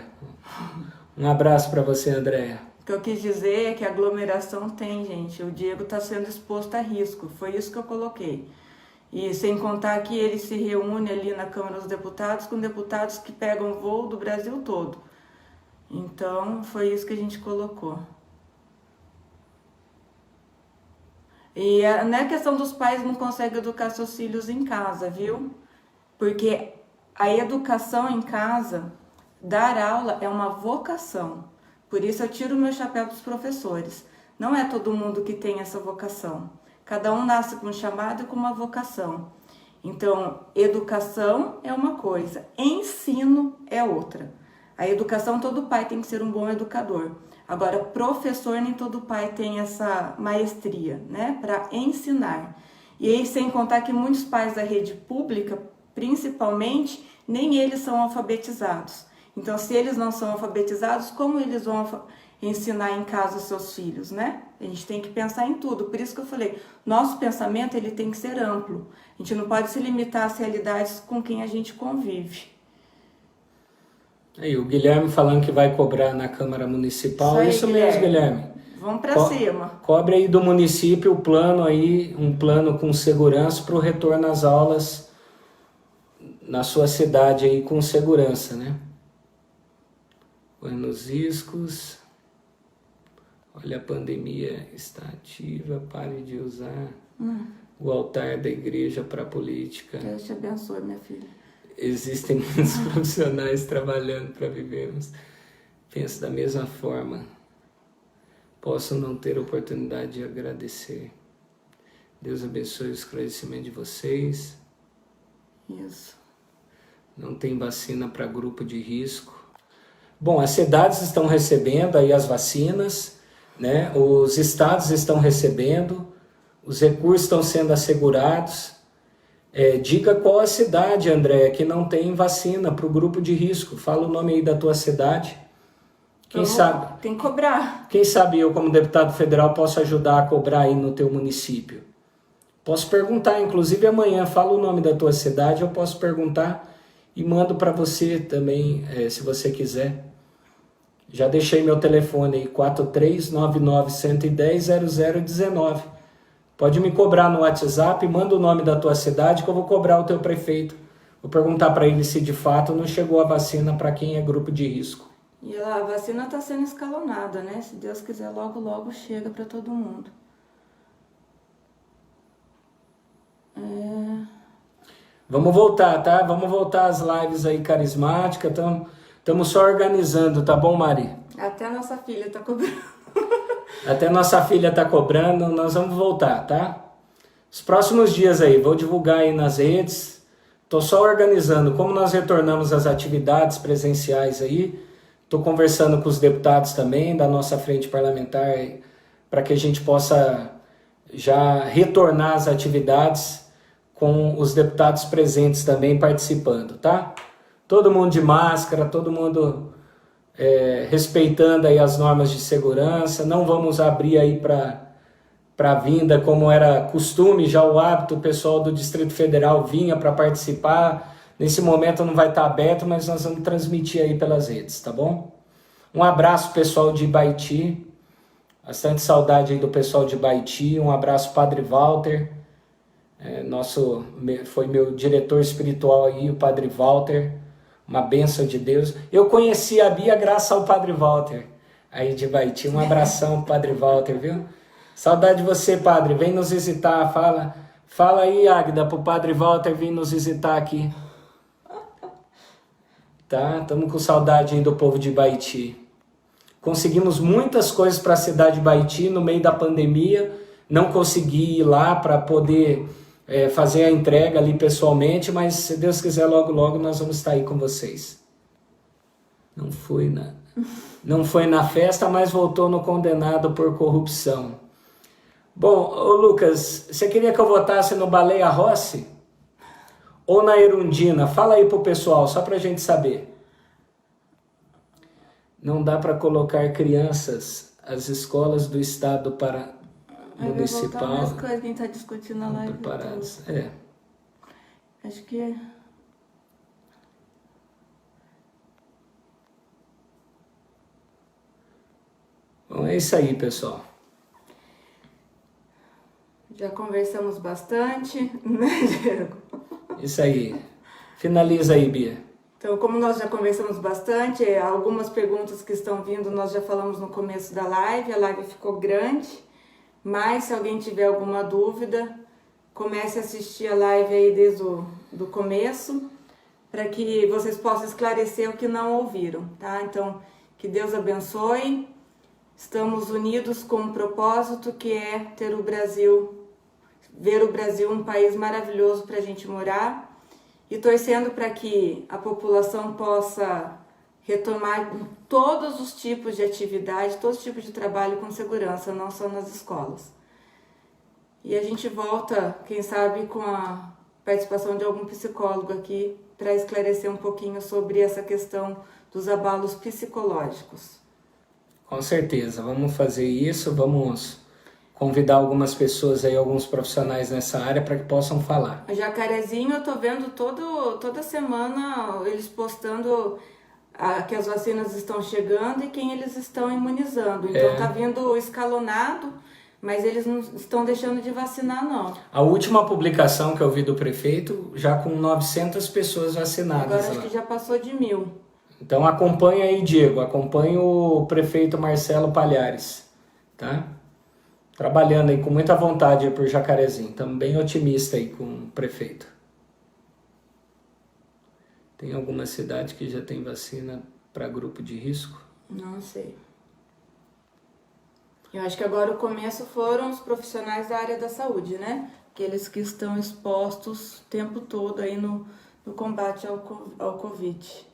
Um abraço para você, André. O que eu quis dizer é que aglomeração tem, gente. O Diego está sendo exposto a risco. Foi isso que eu coloquei. E sem contar que ele se reúne ali na Câmara dos Deputados com deputados que pegam voo do Brasil todo. Então, foi isso que a gente colocou. E não é questão dos pais não conseguem educar seus filhos em casa, viu? Porque a educação em casa, dar aula é uma vocação. Por isso eu tiro o meu chapéu dos professores. Não é todo mundo que tem essa vocação. Cada um nasce com um chamado e com uma vocação. Então, educação é uma coisa, ensino é outra. A educação, todo pai tem que ser um bom educador. Agora, professor, nem todo pai tem essa maestria, né, para ensinar. E aí, sem contar que muitos pais da rede pública, principalmente, nem eles são alfabetizados. Então, se eles não são alfabetizados, como eles vão ensinar em casa os seus filhos, né? A gente tem que pensar em tudo. Por isso que eu falei, nosso pensamento ele tem que ser amplo. A gente não pode se limitar às realidades com quem a gente convive. Aí, o Guilherme falando que vai cobrar na Câmara Municipal. Isso mesmo, Guilherme. Vamos para cima. Cobre aí do município o plano aí, um plano com segurança para o retorno às aulas na sua cidade aí com segurança, né? Põe nos riscos. Olha, a pandemia está ativa, pare de usar o altar da igreja para política. Deus te abençoe, minha filha. Existem muitos profissionais trabalhando para vivermos. Penso da mesma forma. Posso não ter oportunidade de agradecer. Deus abençoe o esclarecimento de vocês. Isso. Não tem vacina para grupo de risco. Bom, as cidades estão recebendo aí as vacinas, né? Os estados estão recebendo, os recursos estão sendo assegurados. Diga qual a cidade, André, que não tem vacina para o grupo de risco. Fala o nome aí da tua cidade. Quem sabe? Tem que cobrar. Quem sabe eu, como deputado federal, posso ajudar a cobrar aí no teu município. Posso perguntar, inclusive amanhã, fala o nome da tua cidade, eu posso perguntar e mando para você também, se você quiser. Já deixei meu telefone aí, 4399-110-0019. Pode me cobrar no WhatsApp, manda o nome da tua cidade que eu vou cobrar o teu prefeito. Vou perguntar para ele se de fato não chegou a vacina para quem é grupo de risco. E a vacina está sendo escalonada, né? Se Deus quiser, logo, logo chega para todo mundo. Vamos voltar, tá? Vamos voltar às lives aí carismáticas. Estamos só organizando, tá bom, Mari? Até a nossa filha está cobrando. Até nossa filha está cobrando, nós vamos voltar, tá? Os próximos dias aí, vou divulgar aí nas redes. Estou só organizando como nós retornamos às atividades presenciais aí. Estou conversando com os deputados também da nossa frente parlamentar para que a gente possa já retornar às atividades com os deputados presentes também participando, tá? Todo mundo de máscara, todo mundo respeitando aí as normas de segurança. Não vamos abrir aí para a vinda como era costume, já o hábito, o pessoal do Distrito Federal vinha para participar. Nesse momento não vai estar aberto, mas nós vamos transmitir aí pelas redes, tá bom? Um abraço pessoal de Ibaiti, bastante saudade aí do pessoal de Ibaiti. Um abraço Padre Walter, foi meu diretor espiritual aí, o Padre Walter, uma bênção de Deus. Eu conheci a Bia graças ao Padre Walter, aí de Ibaiti. Um abração Padre Walter, viu? Saudade de você, Padre, vem nos visitar, fala aí, Águida, pro Padre Walter vir nos visitar aqui. Tá? Estamos com saudade aí do povo de Ibaiti. Conseguimos muitas coisas para a cidade de Ibaiti no meio da pandemia. Não consegui ir lá para poder fazer a entrega ali pessoalmente, mas se Deus quiser, logo, logo nós vamos estar aí com vocês. Não foi na festa, mas voltou no condenado por corrupção. Bom, ô Lucas, você queria que eu votasse no Baleia Rossi? Ou na Erundina? Fala aí pro pessoal, só pra gente saber. Não dá para colocar crianças, as escolas do estado para municipal. Mais coisa que a gente está discutindo na live. Preparados. Acho que Bom, é isso aí, pessoal. Já conversamos bastante, né, Diego? Isso aí. Finaliza aí, Bia. Então, como nós já conversamos bastante, algumas perguntas que estão vindo nós já falamos no começo da live, a live ficou grande, mas se alguém tiver alguma dúvida, comece a assistir a live aí desde do começo, para que vocês possam esclarecer o que não ouviram, tá? Então, que Deus abençoe, estamos unidos com um propósito que é ver o Brasil um país maravilhoso para a gente morar, e torcendo para que a população possa retomar todos os tipos de atividade, todos os tipos de trabalho com segurança, não só nas escolas. E a gente volta, quem sabe, com a participação de algum psicólogo aqui para esclarecer um pouquinho sobre essa questão dos abalos psicológicos. Com certeza, vamos fazer isso, vamos convidar algumas pessoas aí, alguns profissionais nessa área para que possam falar. A Jacarezinho, eu tô vendo toda semana eles postando que as vacinas estão chegando e quem eles estão imunizando. Então tá vindo escalonado, mas eles não estão deixando de vacinar, não. A última publicação que eu vi do prefeito, já com 900 pessoas vacinadas. Agora acho que já passou de 1.000. Então acompanha aí, Diego, acompanha o prefeito Marcelo Palhares. tá? Trabalhando aí com muita vontade aí por Jacarezinho. Estamos bem otimistas aí com o prefeito. Tem alguma cidade que já tem vacina para grupo de risco? Não sei. Eu acho que agora o começo foram os profissionais da área da saúde, né? Aqueles que estão expostos o tempo todo aí no combate ao Covid.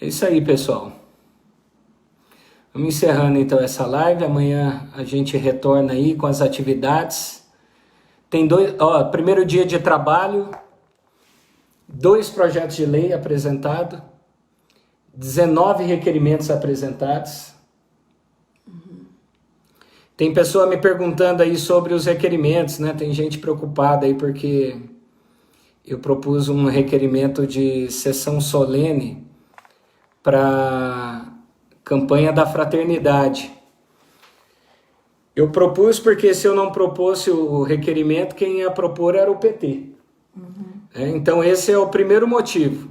É isso aí, pessoal. Vamos encerrando então essa live. Amanhã a gente retorna aí com as atividades. Tem primeiro dia de trabalho, 2 projetos de lei apresentados, 19 requerimentos apresentados. Tem pessoa me perguntando aí sobre os requerimentos, né? Tem gente preocupada aí porque eu propus um requerimento de sessão solene para campanha da fraternidade. Eu propus porque se eu não propôsse o requerimento, quem ia propor era o PT. Então esse é o primeiro motivo.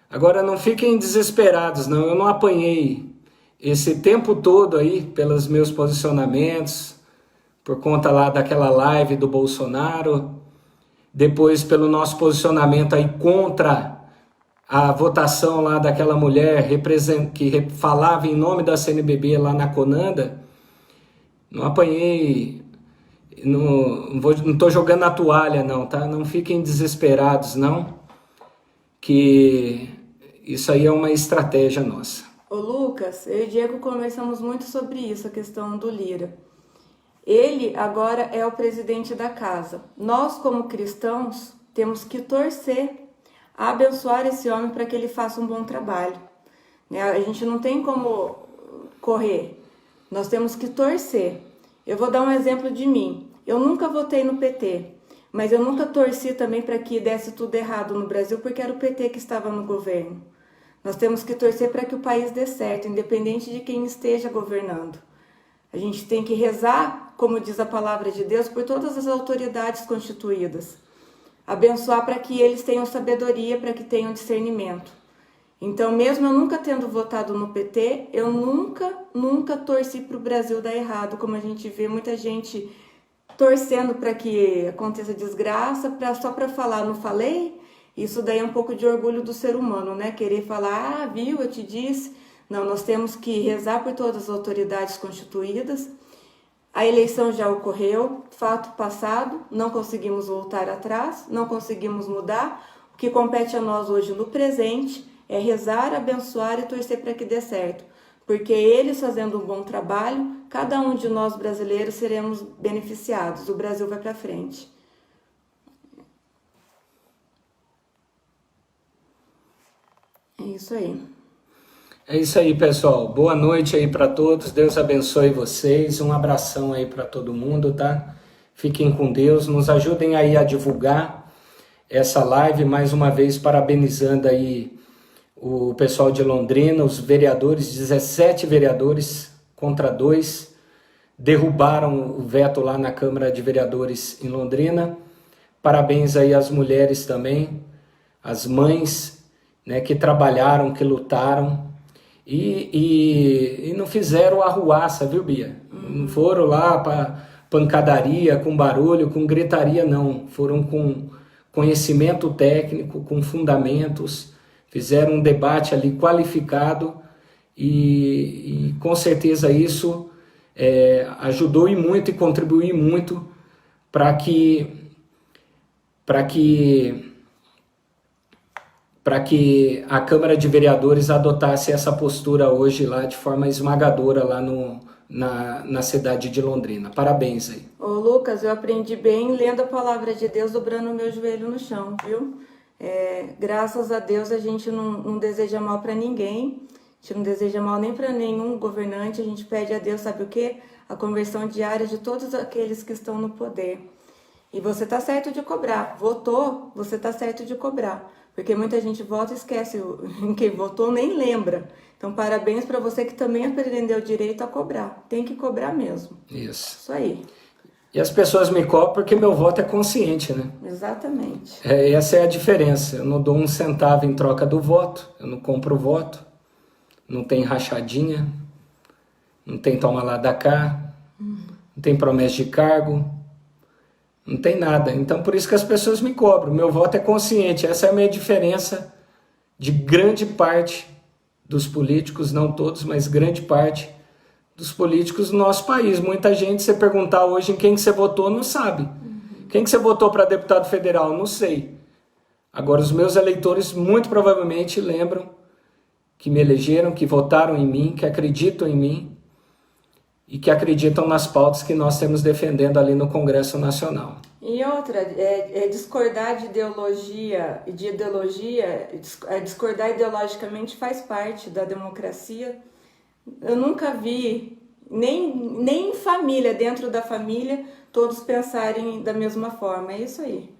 Agora não fiquem desesperados, não. Eu não apanhei esse tempo todo aí pelos meus posicionamentos, por conta lá daquela live do Bolsonaro, depois pelo nosso posicionamento aí contra a votação lá daquela mulher que falava em nome da CNBB lá na Conanda. Não apanhei, não estou jogando a toalha não, tá? Não fiquem desesperados não, que isso aí é uma estratégia nossa. Ô Lucas, eu e o Diego conversamos muito sobre isso, a questão do Lira. Ele agora é o presidente da casa. Nós, como cristãos, temos que torcer, abençoar esse homem para que ele faça um bom trabalho. A gente não tem como correr, nós temos que torcer. Eu vou dar um exemplo de mim. Eu nunca votei no PT, mas eu nunca torci também para que desse tudo errado no Brasil, porque era o PT que estava no governo. Nós temos que torcer para que o país dê certo, independente de quem esteja governando. A gente tem que rezar, como diz a palavra de Deus, por todas as autoridades constituídas. Abençoar para que eles tenham sabedoria, para que tenham discernimento. Então, mesmo eu nunca tendo votado no PT, eu nunca torci para o Brasil dar errado, como a gente vê muita gente torcendo para que aconteça desgraça, só para falar, não falei? Isso daí é um pouco de orgulho do ser humano, né? Querer falar, viu, eu te disse. Não, nós temos que rezar por todas as autoridades constituídas. A eleição já ocorreu, fato passado, não conseguimos voltar atrás, não conseguimos mudar. O que compete a nós hoje no presente é rezar, abençoar e torcer para que dê certo. Porque eles fazendo um bom trabalho, cada um de nós brasileiros seremos beneficiados. O Brasil vai para frente. É isso aí. É isso aí, pessoal. Boa noite aí para todos. Deus abençoe vocês. Um abração aí para todo mundo, tá? Fiquem com Deus. Nos ajudem aí a divulgar essa live. Mais uma vez, parabenizando aí o pessoal de Londrina, os vereadores, 17 vereadores contra 2, derrubaram o veto lá na Câmara de Vereadores em Londrina. Parabéns aí às mulheres também, às mães, né, que trabalharam, que lutaram e não fizeram arruaça, viu, Bia? Não foram lá para pancadaria, com barulho, com gritaria, não. Foram com conhecimento técnico, com fundamentos, fizeram um debate ali qualificado e com certeza isso ajudou e muito e contribuiu muito para que a Câmara de Vereadores adotasse essa postura hoje lá de forma esmagadora lá na cidade de Londrina. Parabéns aí. Ô Lucas, eu aprendi bem lendo a palavra de Deus, dobrando o meu joelho no chão, viu? Graças a Deus a gente não deseja mal para ninguém, a gente não deseja mal nem para nenhum governante, a gente pede a Deus, sabe o quê? A conversão diária de todos aqueles que estão no poder. E você tá certo de cobrar. Votou, você tá certo de cobrar. Porque muita gente vota e esquece em quem votou, nem lembra. Então, parabéns para você que também aprendeu direito a cobrar. Tem que cobrar mesmo. Isso Aí. E as pessoas me cobram porque meu voto é consciente, né? Exatamente. Essa é a diferença. Eu não dou um centavo em troca do voto. Eu não compro o voto. não tem rachadinha, não tem toma lá da cá, não tem promessa de cargo, não tem nada. Então por isso que as pessoas me cobram, meu voto é consciente, essa é a minha diferença de grande parte dos políticos, não todos, mas grande parte dos políticos do nosso país. Muita gente, se perguntar hoje em quem que você votou, não sabe. Quem que você votou para deputado federal? Não sei. Agora, os meus eleitores muito provavelmente lembram que me elegeram, que votaram em mim, que acreditam em mim e que acreditam nas pautas que nós temos defendendo ali no Congresso Nacional. E outra, discordar de ideologia, discordar ideologicamente faz parte da democracia. Eu nunca vi, nem em família, dentro da família, todos pensarem da mesma forma. É isso aí.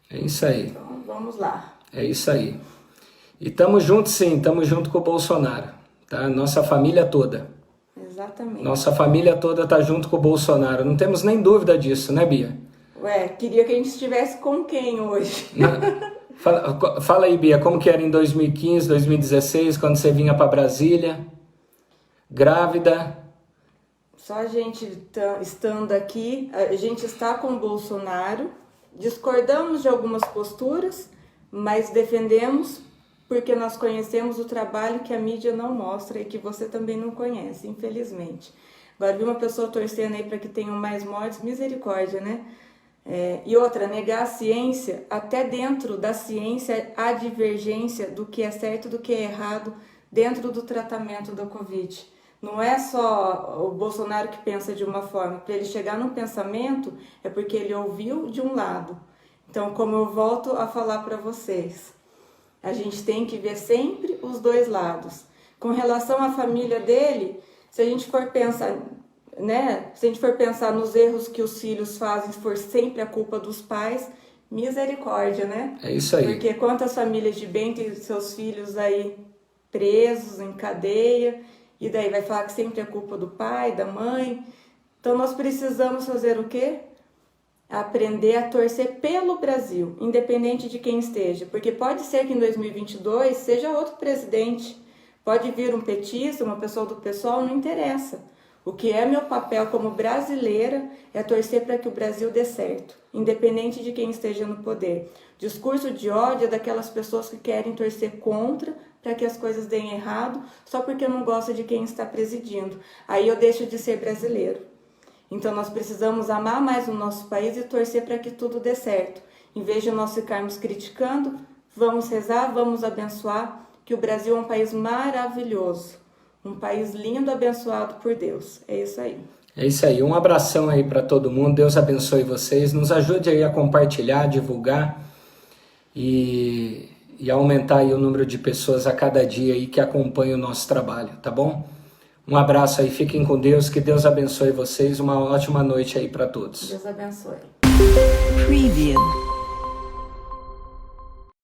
É isso aí. Então, vamos lá. É isso aí. E estamos juntos sim, estamos junto com o Bolsonaro, tá? Nossa família toda. Exatamente. Nossa família toda está junto com o Bolsonaro, não temos nem dúvida disso, né, Bia? Ué, queria que a gente estivesse com quem hoje? Fala aí, Bia, como que era em 2015, 2016, quando você vinha para Brasília, grávida? Só a gente estando aqui, a gente está com o Bolsonaro, discordamos de algumas posturas, mas defendemos porque nós conhecemos o trabalho que a mídia não mostra e que você também não conhece, infelizmente. Agora, vi uma pessoa torcendo aí para que tenham mais mortes, misericórdia, né? E outra, negar a ciência, até dentro da ciência há divergência do que é certo e do que é errado dentro do tratamento da Covid. Não é só o Bolsonaro que pensa de uma forma, para ele chegar num pensamento é porque ele ouviu de um lado. Então, como eu volto a falar para vocês, a gente tem que ver sempre os dois lados. Com relação à família dele, se a gente for pensar, né? Se a gente for pensar nos erros que os filhos fazem, se for sempre a culpa dos pais, misericórdia, né? É isso aí. Porque quantas famílias de bem têm seus filhos aí presos, em cadeia, e daí vai falar que sempre é culpa do pai, da mãe. Então nós precisamos fazer o quê? Aprender a torcer pelo Brasil, independente de quem esteja, porque pode ser que em 2022 seja outro presidente, pode vir um petista, uma pessoa do PSOL, não interessa. O que é meu papel como brasileira é torcer para que o Brasil dê certo, independente de quem esteja no poder. Discurso de ódio é daquelas pessoas que querem torcer contra para que as coisas deem errado, só porque não gosta de quem está presidindo. Aí eu deixo de ser brasileiro. Então nós precisamos amar mais o nosso país e torcer para que tudo dê certo. Em vez de nós ficarmos criticando, vamos rezar, vamos abençoar, que o Brasil é um país maravilhoso, um país lindo, abençoado por Deus. É isso aí. É isso aí, um abração aí para todo mundo, Deus abençoe vocês, nos ajude aí a compartilhar, divulgar e aumentar aí o número de pessoas a cada dia aí que acompanham o nosso trabalho, tá bom? Um abraço aí, fiquem com Deus, que Deus abençoe vocês, uma ótima noite aí para todos. Deus abençoe. Preview.